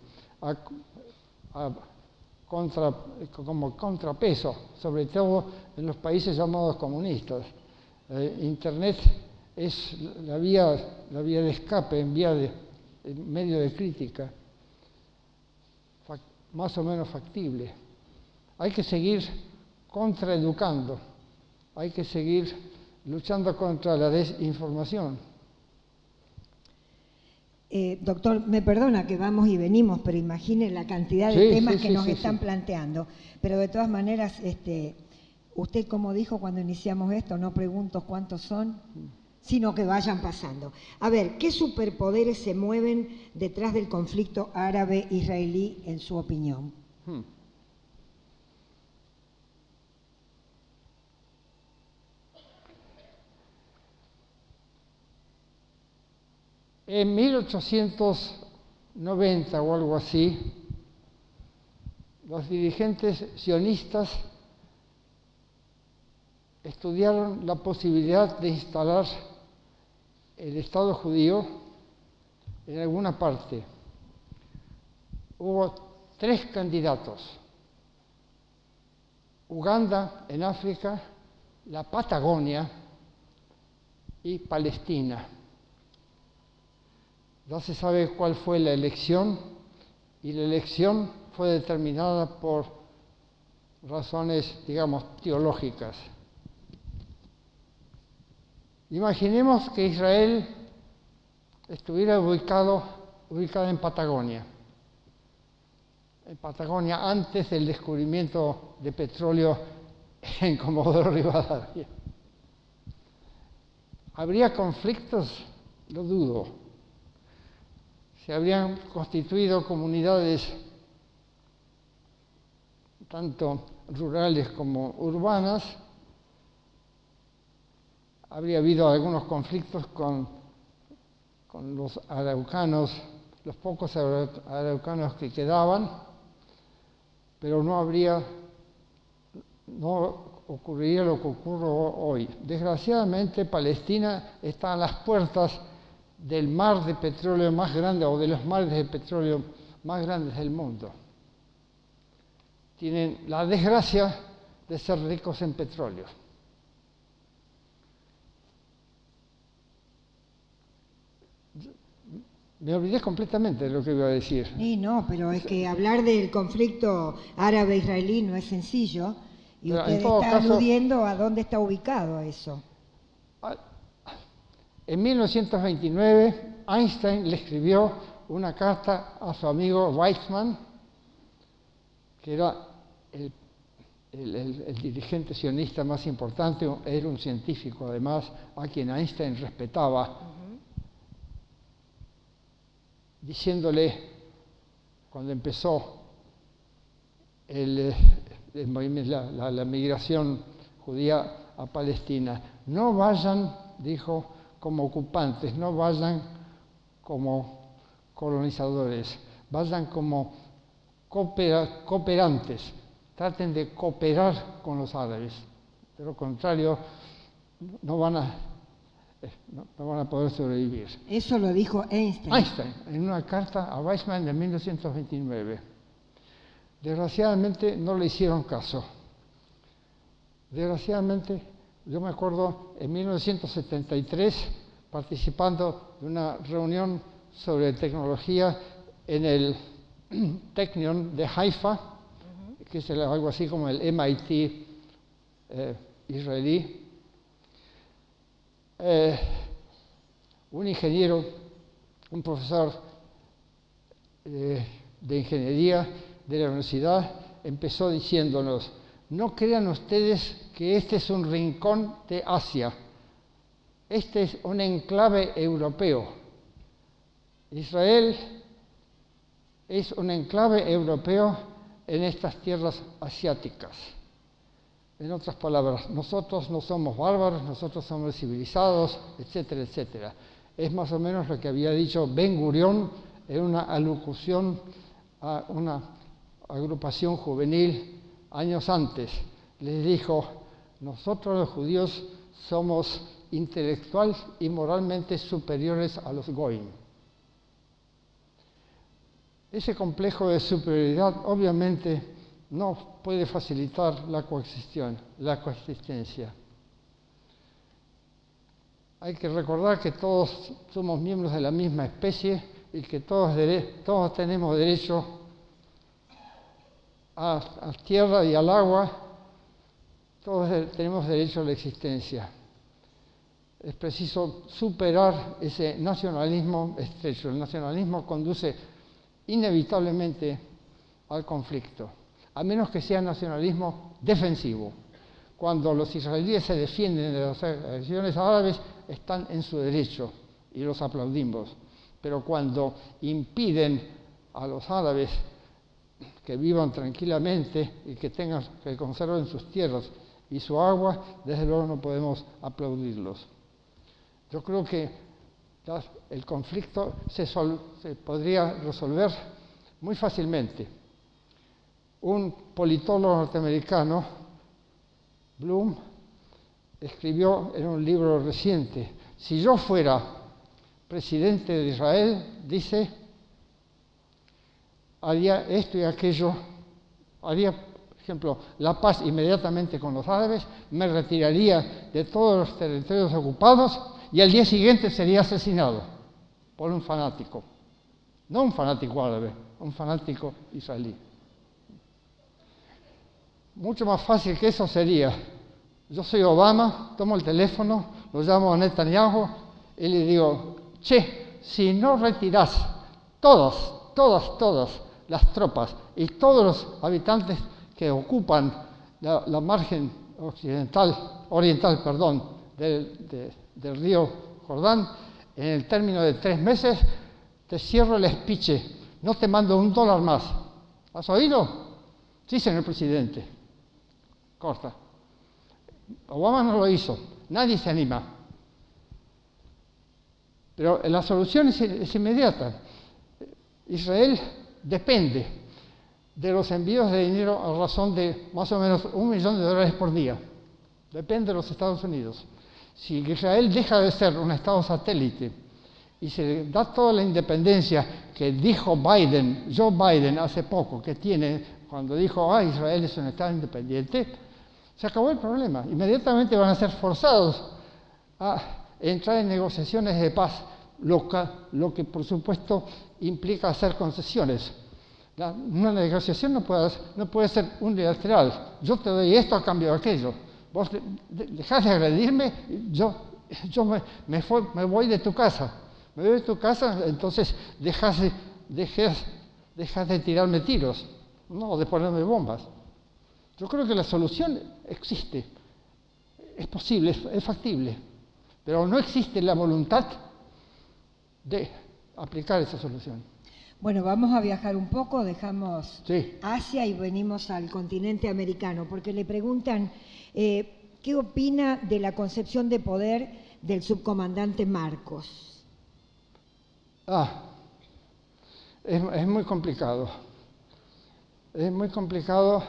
como contrapeso, sobre todo en los países llamados comunistas. Internet es la vía de escape, en medio de crítica, más o menos factible. Hay que seguir contraeducando, hay que seguir luchando contra la desinformación. Doctor, me perdona que vamos y venimos, pero imagine la cantidad de temas que nos están planteando. Pero de todas maneras, usted, como dijo cuando iniciamos esto, no pregunto cuántos son, sino que vayan pasando. A ver, ¿qué superpoderes se mueven detrás del conflicto árabe-israelí, en su opinión? En 1890 o algo así, los dirigentes sionistas estudiaron la posibilidad de instalar el Estado judío en alguna parte. Hubo 3 candidatos: Uganda en África, la Patagonia y Palestina. Ya se sabe cuál fue la elección, y la elección fue determinada por razones, digamos, teológicas. Imaginemos que Israel estuviera ubicada en Patagonia antes del descubrimiento de petróleo en Comodoro Rivadavia. ¿Habría conflictos? Lo dudo. Se habrían constituido comunidades tanto rurales como urbanas. Habría habido algunos conflictos con los araucanos, los pocos araucanos que quedaban, pero no ocurriría lo que ocurre hoy. Desgraciadamente, Palestina está a las puertas del mar de petróleo más grande, o de los mares de petróleo más grandes del mundo. Tienen la desgracia de ser ricos en petróleo. Me olvidé completamente de lo que iba a decir. Sí, no, pero es que hablar del conflicto árabe-israelí no es sencillo, y pero usted está aludiendo a dónde está ubicado eso. En 1929, Einstein le escribió una carta a su amigo Weizmann, que era el dirigente sionista más importante, era un científico además, a quien Einstein respetaba, diciéndole, cuando empezó la migración judía a Palestina: no vayan, dijo, como ocupantes, no vayan como colonizadores, vayan como cooperantes, traten de cooperar con los árabes. De lo contrario, no van a poder sobrevivir. Eso lo dijo Einstein. Einstein, en una carta a Weizmann de 1929. Desgraciadamente no le hicieron caso. Desgraciadamente, yo me acuerdo en 1973 participando de una reunión sobre tecnología en el Technion de Haifa, que es algo así como el MIT israelí. Un ingeniero, un profesor de ingeniería de la universidad empezó diciéndonos: no crean ustedes que este es un rincón de Asia. Este es un enclave europeo. Israel es un enclave europeo en estas tierras asiáticas. En otras palabras, nosotros no somos bárbaros, nosotros somos civilizados, etcétera, etcétera. Es más o menos lo que había dicho Ben Gurión en una alocución a una agrupación juvenil años antes. Les dijo: nosotros los judíos somos intelectual y moralmente superiores a los goyim. Ese complejo de superioridad obviamente no puede facilitar la coexistencia. Hay que recordar que todos somos miembros de la misma especie y que todos tenemos derecho a tierra y al agua, todos tenemos derecho a la existencia. Es preciso superar ese nacionalismo estrecho. El nacionalismo conduce inevitablemente al conflicto, a menos que sea nacionalismo defensivo. Cuando los israelíes se defienden de las agresiones árabes, están en su derecho y los aplaudimos. Pero cuando impiden a los árabes que vivan tranquilamente y que conserven sus tierras y su agua, desde luego no podemos aplaudirlos. Yo creo que el conflicto se podría resolver muy fácilmente. Un politólogo norteamericano, Bloom, escribió en un libro reciente: si yo fuera presidente de Israel, dice, haría esto y aquello, haría, por ejemplo, la paz inmediatamente con los árabes, me retiraría de todos los territorios ocupados y al día siguiente sería asesinado por un fanático. No un fanático árabe, un fanático israelí. Mucho más fácil que eso sería: yo soy Obama, tomo el teléfono, lo llamo a Netanyahu y le digo: che, si no retirás todas las tropas y todos los habitantes que ocupan la margen oriental del río Jordán, en el término de 3 meses, te cierro el espiche, no te mando $1 más. ¿Has oído? Sí, señor presidente. Corta. Obama no lo hizo, nadie se anima. Pero la solución es inmediata. Israel depende de los envíos de dinero a razón de más o menos $1 millón por día. Depende de los Estados Unidos. Si Israel deja de ser un Estado satélite y se da toda la independencia que dijo Joe Biden hace poco, que tiene, cuando dijo, Israel es un Estado independiente, se acabó el problema. Inmediatamente van a ser forzados a entrar en negociaciones de paz, lo que por supuesto implica hacer concesiones. Una negociación no puede ser unilateral. Yo te doy esto a cambio de aquello. Vos dejás de agredirme, yo me voy de tu casa. Me voy de tu casa, entonces dejas de tirarme tiros, no de ponerme bombas. Yo creo que la solución existe, es posible, es factible, pero no existe la voluntad de aplicar esa solución. Bueno, vamos a viajar un poco, dejamos Sí. Asia y venimos al continente americano, porque le preguntan qué opina de la concepción de poder del subcomandante Marcos. Es muy complicado. Es muy complicado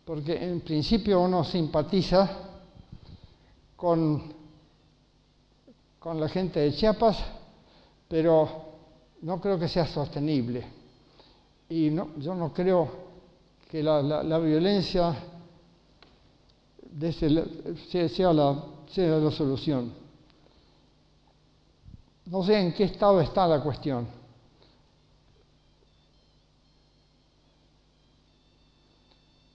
porque en principio uno simpatiza con la gente de Chiapas, pero no creo que sea sostenible. Y yo no creo que la violencia sea la solución. No sé en qué estado está la cuestión.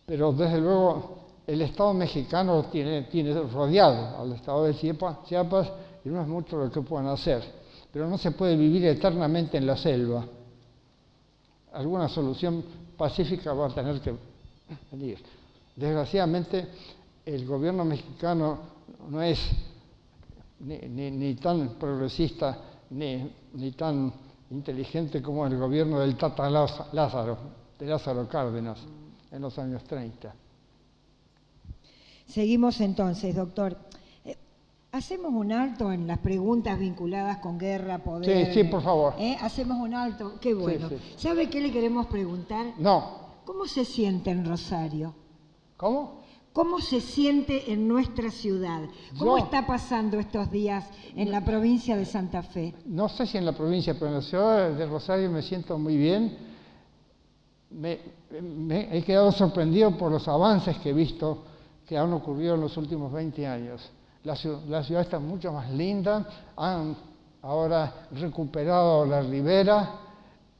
Pero desde luego el Estado mexicano tiene rodeado al Estado de Chiapas y no es mucho lo que puedan hacer. Pero no se puede vivir eternamente en la selva. Alguna solución pacífica va a tener que venir. Desgraciadamente, el gobierno mexicano no es ni tan progresista ni tan inteligente como el gobierno del Tata Lázaro, de Lázaro Cárdenas, en los años 30. Seguimos entonces, doctor. Hacemos un alto en las preguntas vinculadas con guerra, poder. Sí, por favor. Hacemos un alto, qué bueno. Sí. ¿Sabe qué le queremos preguntar? No. ¿Cómo se siente en Rosario? ¿Cómo? ¿Cómo se siente en nuestra ciudad? ¿Cómo está pasando estos días en la provincia de Santa Fe? No sé si en la provincia, pero en la ciudad de Rosario me siento muy bien. Me he quedado sorprendido por los avances que he visto que han ocurrido en los últimos 20 años. La ciudad está mucho más linda, han ahora recuperado la ribera,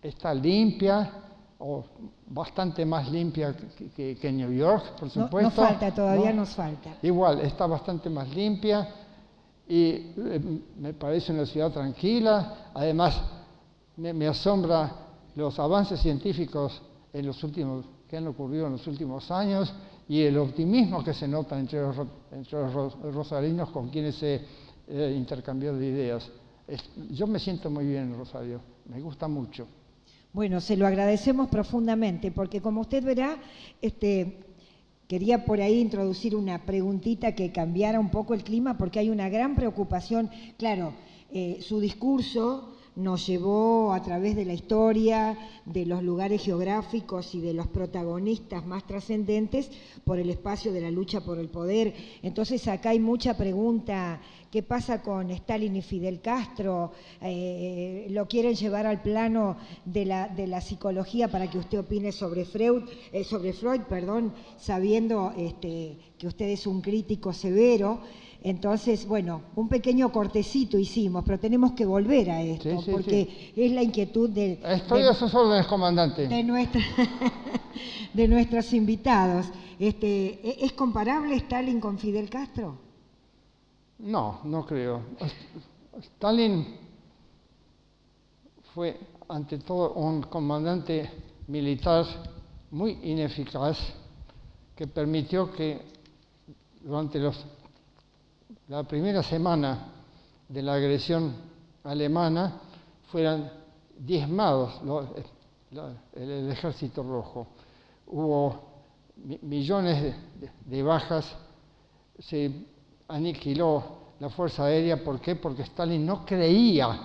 está limpia, o bastante más limpia que New York, por supuesto. Nos falta, todavía nos falta. Igual, está bastante más limpia y me parece una ciudad tranquila. Además, me asombra los avances científicos que han ocurrido en los últimos años y el optimismo que se nota entre los rosarinos con quienes se intercambiado de ideas. Yo me siento muy bien en Rosario, me gusta mucho. Bueno, se lo agradecemos profundamente, porque como usted verá, quería por ahí introducir una preguntita que cambiara un poco el clima, porque hay una gran preocupación. Claro, su discurso nos llevó a través de la historia, de los lugares geográficos y de los protagonistas más trascendentes por el espacio de la lucha por el poder. Entonces acá hay mucha pregunta, ¿qué pasa con Stalin y Fidel Castro? Lo quieren llevar al plano de la psicología para que usted opine sobre Freud, sabiendo que usted es un crítico severo. Entonces, bueno, un pequeño cortecito hicimos, pero tenemos que volver a esto, porque es la inquietud de... Estoy a sus órdenes, comandante. De nuestros invitados. ¿Es comparable Stalin con Fidel Castro? No, no creo. Stalin fue, ante todo, un comandante militar muy ineficaz que permitió que durante la primera semana de la agresión alemana fueran diezmados el Ejército Rojo. Hubo millones de bajas, se aniquiló la Fuerza Aérea. ¿Por qué? Porque Stalin no creía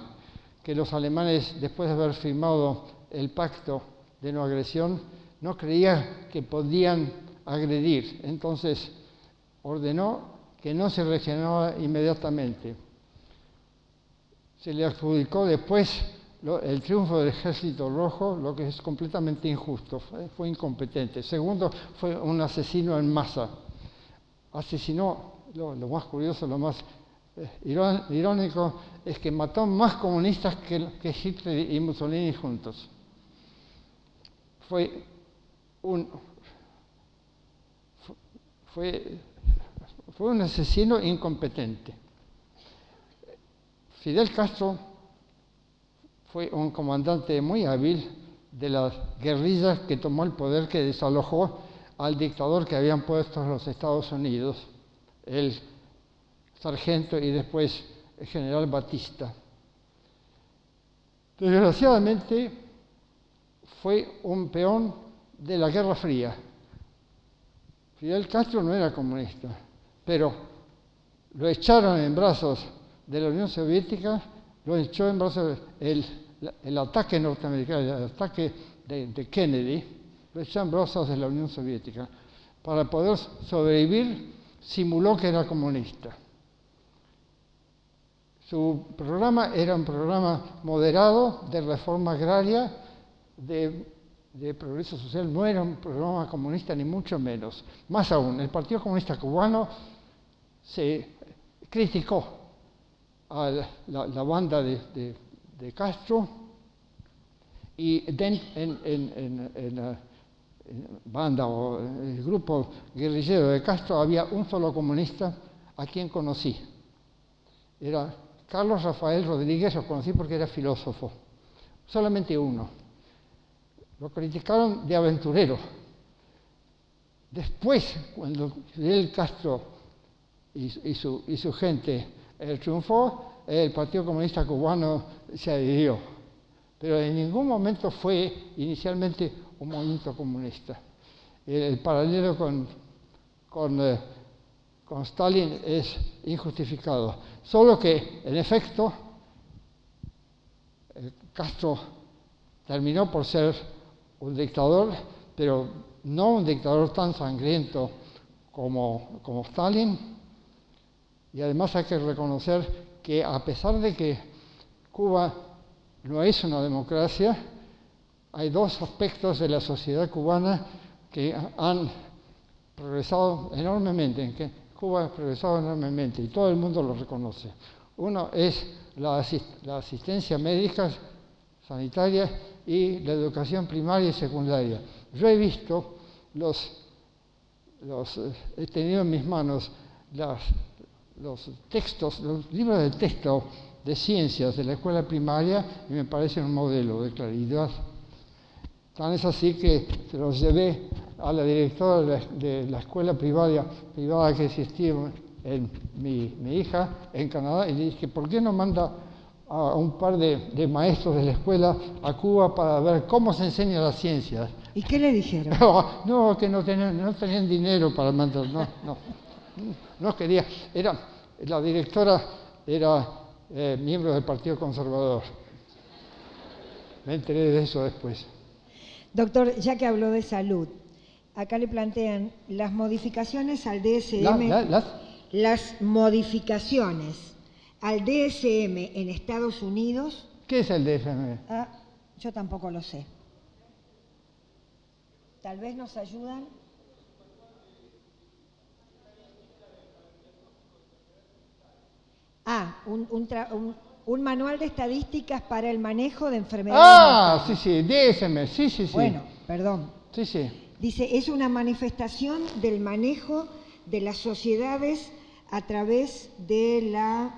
que los alemanes, después de haber firmado el pacto de no agresión, no creía que podían agredir. Entonces ordenó que no se reaccionaba inmediatamente. Se le adjudicó después el triunfo del Ejército Rojo, lo que es completamente injusto, fue incompetente. Segundo, fue un asesino en masa. Asesinó, lo más curioso, lo más irónico, es que mató más comunistas que Hitler y Mussolini juntos. Fue un asesino incompetente. Fidel Castro fue un comandante muy hábil de las guerrillas que tomó el poder, que desalojó al dictador que habían puesto los Estados Unidos, el sargento y después el general Batista. Desgraciadamente fue un peón de la Guerra Fría. Fidel Castro no era comunista, pero lo echaron en brazos de la Unión Soviética, lo echó en brazos el ataque norteamericano, el ataque de Kennedy, lo echó en brazos de la Unión Soviética. Para poder sobrevivir, simuló que era comunista. Su programa era un programa moderado de reforma agraria, de progreso social, no era un programa comunista ni mucho menos. Más aún, el Partido Comunista Cubano se criticó a la banda de Castro, y en la banda o el grupo guerrillero de Castro había un solo comunista a quien conocí. Era Carlos Rafael Rodríguez, lo conocí porque era filósofo, solamente uno. Lo criticaron de aventurero. Después, cuando Fidel Castro y su gente triunfó, el Partido Comunista Cubano se adhirió, pero en ningún momento fue inicialmente un movimiento comunista. El paralelo con Stalin es injustificado, solo que, en efecto, Castro terminó por ser un dictador, pero no un dictador tan sangriento como Stalin, y además hay que reconocer que a pesar de que Cuba no es una democracia, hay dos aspectos de la sociedad cubana que han progresado enormemente, en que Cuba ha progresado enormemente y todo el mundo lo reconoce. Uno es la asistencia médica, sanitaria y la educación primaria y secundaria. Yo he visto he tenido en mis manos los textos, los libros de texto de ciencias de la escuela primaria y me parecen un modelo de claridad. Tan es así que se los llevé a la directora de la escuela privada que existía en mi hija en Canadá y le dije, ¿por qué no manda a un par de maestros de la escuela a Cuba para ver cómo se enseñan las ciencias? ¿Y qué le dijeron? No, que no tenían dinero para mandar, no quería. La directora era miembro del Partido Conservador. Me enteré de eso después. Doctor, ya que habló de salud, acá le plantean las modificaciones al DSM. Las modificaciones al DSM en Estados Unidos. ¿Qué es el DSM? Yo tampoco lo sé. Tal vez nos ayudan. Un manual de estadísticas para el manejo de enfermedades mentales. Sí, DSM, sí. Bueno, perdón. Sí. Dice, es una manifestación del manejo de las sociedades a través de la...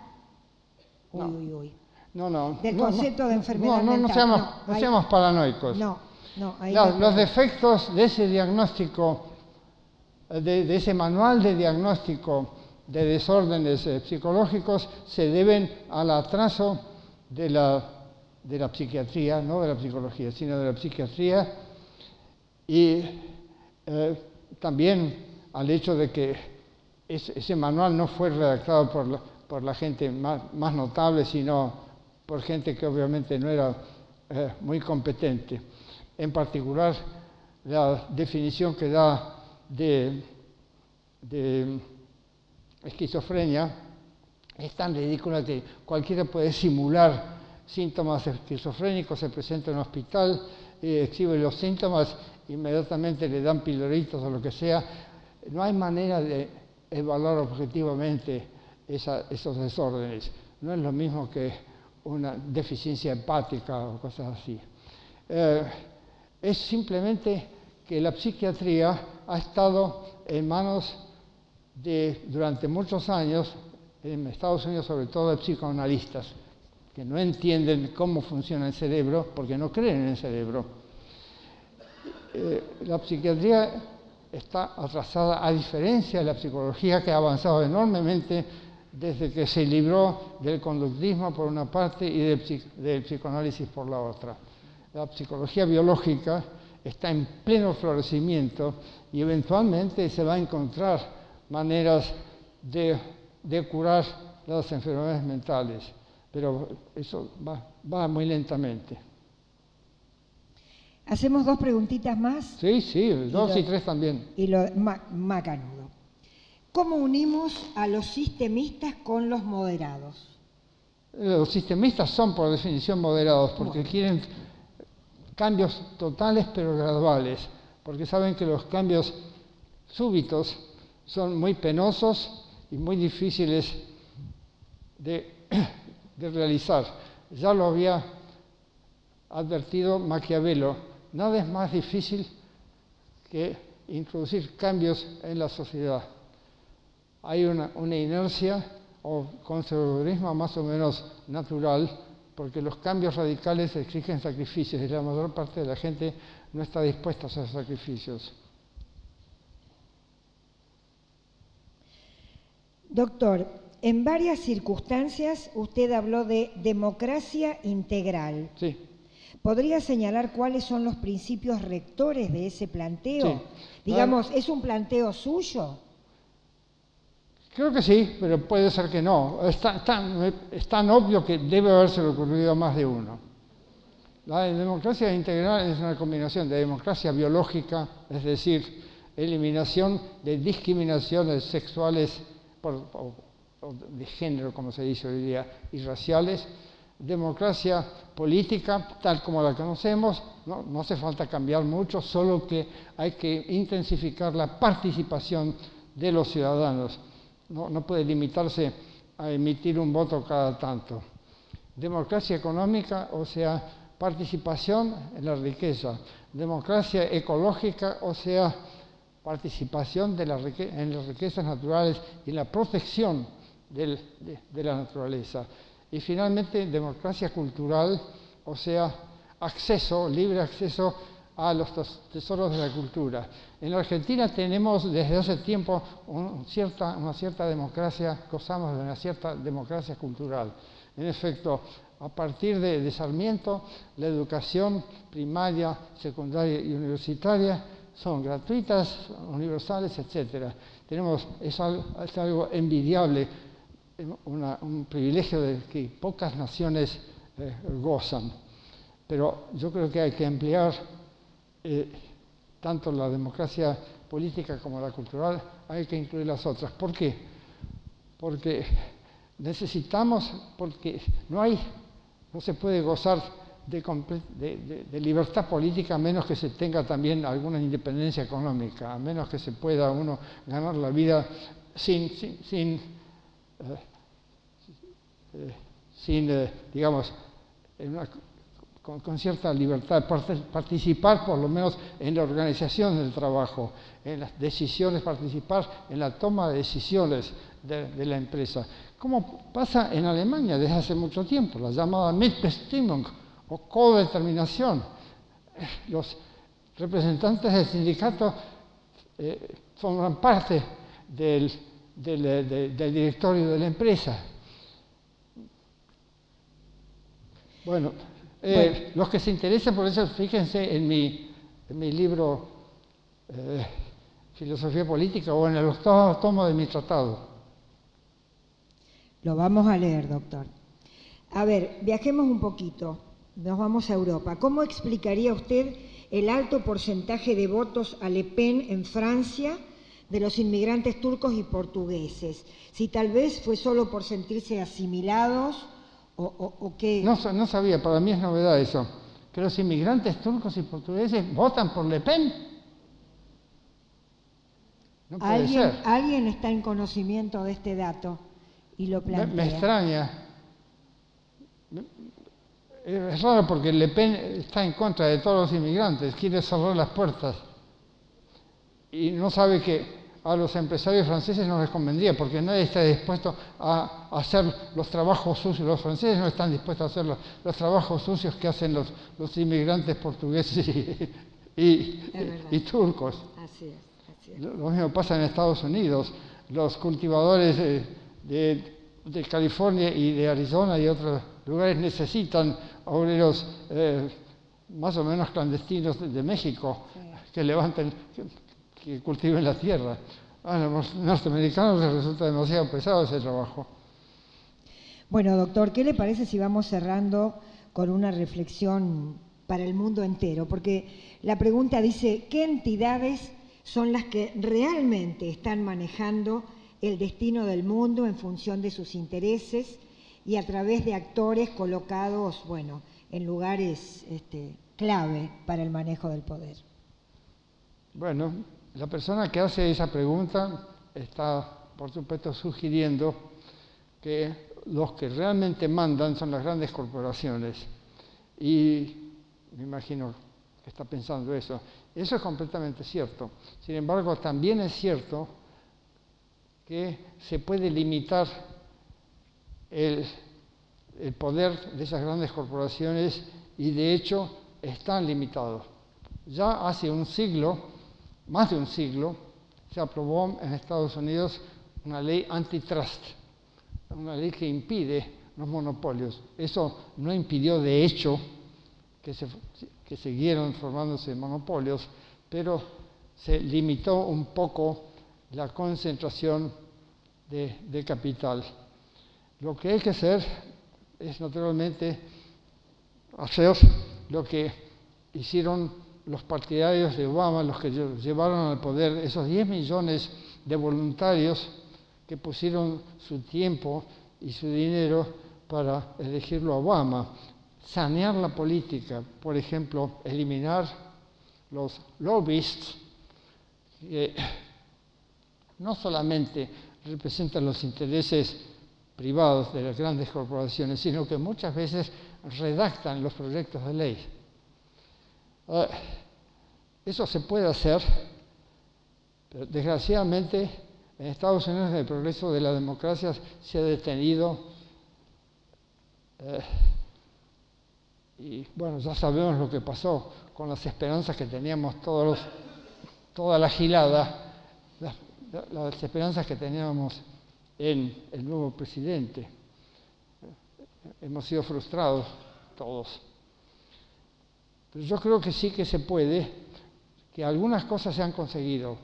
Del concepto de enfermedad mental. No seamos paranoicos. Los defectos de ese diagnóstico, de ese manual de diagnóstico de desórdenes psicológicos se deben al atraso de la psiquiatría, no de la psicología, sino de la psiquiatría, y también al hecho de que ese manual no fue redactado por la gente más notable, sino por gente que obviamente no era muy competente. En particular, la definición que da de esquizofrenia es tan ridícula que cualquiera puede simular síntomas esquizofrénicos, se presenta en un hospital, exhibe los síntomas, inmediatamente le dan piloritos o lo que sea. No hay manera de evaluar objetivamente esos desórdenes. No es lo mismo que una deficiencia hepática o cosas así. Es simplemente que la psiquiatría ha estado en manos durante muchos años, en Estados Unidos sobre todo, de psicoanalistas, que no entienden cómo funciona el cerebro porque no creen en el cerebro. La psiquiatría está atrasada, a diferencia de la psicología, que ha avanzado enormemente desde que se libró del conductismo por una parte y del psicoanálisis por la otra. La psicología biológica está en pleno florecimiento y eventualmente se va a encontrar maneras de curar las enfermedades mentales, pero eso va muy lentamente. ¿Hacemos dos preguntitas más? Sí, dos y tres también. Y lo macanudo. ¿Cómo unimos a los sistemistas con los moderados? Los sistemistas son por definición moderados porque quieren cambios totales pero graduales, porque saben que los cambios súbitos son muy penosos y muy difíciles de realizar. Ya lo había advertido Maquiavelo, nada es más difícil que introducir cambios en la sociedad. Hay una inercia o conservadurismo más o menos natural, porque los cambios radicales exigen sacrificios y la mayor parte de la gente no está dispuesta a hacer sacrificios. Doctor, en varias circunstancias usted habló de democracia integral. Sí. ¿Podría señalar cuáles son los principios rectores de ese planteo? Sí. Digamos, ¿es un planteo suyo? Creo que sí, pero puede ser que no. Es tan obvio que debe haberse ocurrido a más de uno. La democracia integral es una combinación de democracia biológica, es decir, eliminación de discriminaciones sexuales o de género, como se dice hoy día, y raciales, democracia política, tal como la conocemos, no hace falta cambiar mucho, solo que hay que intensificar la participación de los ciudadanos. No puede limitarse a emitir un voto cada tanto. Democracia económica, o sea, participación en la riqueza. Democracia ecológica, o sea, participación en las riquezas naturales y la protección de la naturaleza. Y finalmente, democracia cultural, o sea, libre acceso a los tesoros de la cultura. En la Argentina tenemos desde hace tiempo una cierta democracia, gozamos de una cierta democracia cultural. En efecto, a partir de Sarmiento, la educación primaria, secundaria y universitaria son gratuitas, universales, etc. Es algo envidiable, un privilegio de que pocas naciones gozan. Pero yo creo que hay que emplear tanto la democracia política como la cultural, hay que incluir las otras. ¿Por qué? Porque no se puede gozar de libertad política a menos que se tenga también alguna independencia económica, a menos que se pueda uno ganar la vida digamos, con cierta libertad, participar por lo menos en la organización del trabajo, en las decisiones, participar en la toma de decisiones de la empresa. Como pasa en Alemania desde hace mucho tiempo, la llamada Mitbestimmung o codeterminación. Los representantes del sindicato forman parte del directorio de la empresa. Bueno, los que se interesen por eso, fíjense en mi libro Filosofía Política o en el 8º tomo de mi tratado. Lo vamos a leer, doctor. A ver, viajemos un poquito, nos vamos a Europa. ¿Cómo explicaría usted el alto porcentaje de votos a Le Pen en Francia de los inmigrantes turcos y portugueses? Si tal vez fue solo por sentirse asimilados o qué. No sabía, para mí es novedad eso. Que los inmigrantes turcos y portugueses votan por Le Pen. No puede ser. ¿Alguien está en conocimiento de este dato y lo plantea? Me extraña. Es raro porque Le Pen está en contra de todos los inmigrantes, quiere cerrar las puertas. Y no sabe que a los empresarios franceses no les convendría, porque nadie está dispuesto a hacer los trabajos sucios. Los franceses no están dispuestos a hacer los trabajos sucios que hacen los inmigrantes portugueses y turcos. Así es. Lo mismo pasa en Estados Unidos. Los cultivadores de California y de Arizona y otros lugares necesitan obreros más o menos clandestinos de México, que levanten, que cultiven la tierra. A los norteamericanos les resulta demasiado pesado ese trabajo. Bueno, doctor, ¿qué le parece si vamos cerrando con una reflexión para el mundo entero? Porque la pregunta dice, ¿qué entidades son las que realmente están manejando el destino del mundo en función de sus intereses y a través de actores colocados, bueno, en lugares clave para el manejo del poder? Bueno, la persona que hace esa pregunta está, por supuesto, sugiriendo que los que realmente mandan son las grandes corporaciones. Y me imagino que está pensando eso. Eso es completamente cierto. Sin embargo, también es cierto que se puede limitar el poder de esas grandes corporaciones y, de hecho, están limitados. Ya hace un siglo, más de un siglo, se aprobó en Estados Unidos una ley antitrust. una ley que impide los monopolios. Eso no impidió de hecho que siguieron formándose monopolios, pero se limitó un poco la concentración de capital. Lo que hay que hacer es naturalmente hacer lo que hicieron los partidarios de Obama, los que llevaron al poder, esos 10 millones de voluntarios que pusieron su tiempo y su dinero para elegirlo a Obama. Sanear la política, por ejemplo, eliminar los lobbyists, que no solamente representan los intereses privados de las grandes corporaciones, sino que muchas veces redactan los proyectos de ley. Eso se puede hacer, pero desgraciadamente en Estados Unidos el progreso de la democracia se ha detenido y bueno, ya sabemos lo que pasó con las esperanzas que teníamos toda la gilada, las esperanzas que teníamos en el nuevo presidente. Hemos sido frustrados todos. Pero yo creo que sí que se puede, que algunas cosas se han conseguido.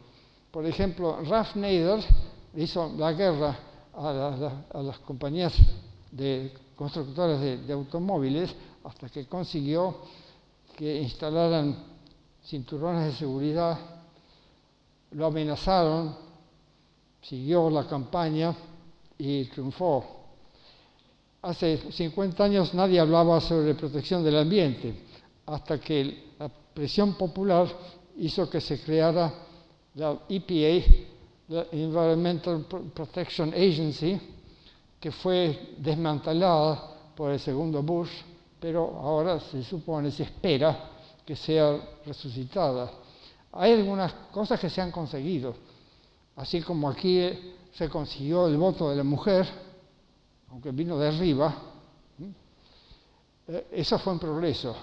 Por ejemplo, Ralph Nader hizo la guerra a las compañías constructoras de automóviles hasta que consiguió que instalaran cinturones de seguridad, lo amenazaron, siguió la campaña y triunfó. Hace 50 años nadie hablaba sobre protección del ambiente, hasta que la presión popular hizo que se creara la EPA, la Environmental Protection Agency, que fue desmantelada por el segundo Bush, pero ahora se espera que sea resucitada. Hay algunas cosas que se han conseguido, así como aquí se consiguió el voto de la mujer, aunque vino de arriba, eso fue un progreso.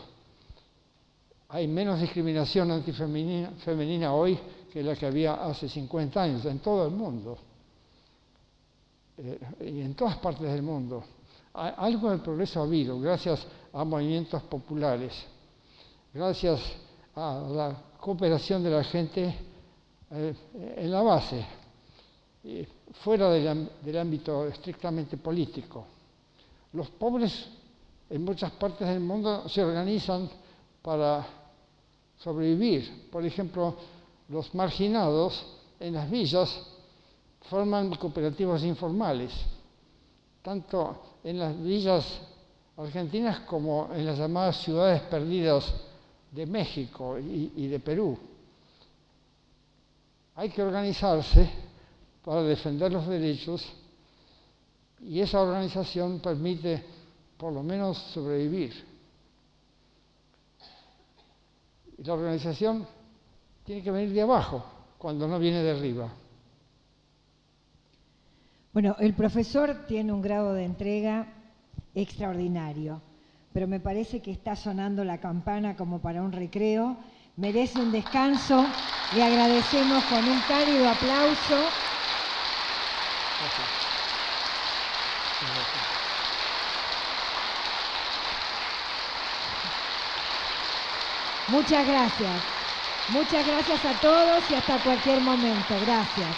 Hay menos discriminación antifemenina hoy que la que había hace 50 años en todo el mundo y en todas partes del mundo. Algo de progreso ha habido gracias a movimientos populares, gracias a la cooperación de la gente en la base, fuera del ámbito estrictamente político. Los pobres en muchas partes del mundo se organizan para sobrevivir. Por ejemplo, los marginados en las villas forman cooperativas informales, tanto en las villas argentinas como en las llamadas ciudades perdidas de México y de Perú. Hay que organizarse para defender los derechos y esa organización permite por lo menos sobrevivir. Y la organización tiene que venir de abajo, cuando no viene de arriba. Bueno, el profesor tiene un grado de entrega extraordinario, pero me parece que está sonando la campana como para un recreo. Merece un descanso. Le agradecemos con un cálido aplauso. Gracias. Gracias. Muchas gracias. Muchas gracias a todos y hasta cualquier momento. Gracias.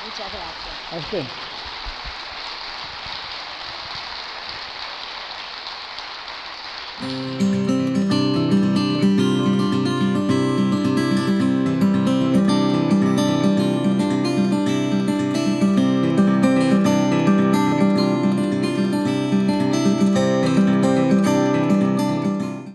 Muchas gracias. A usted.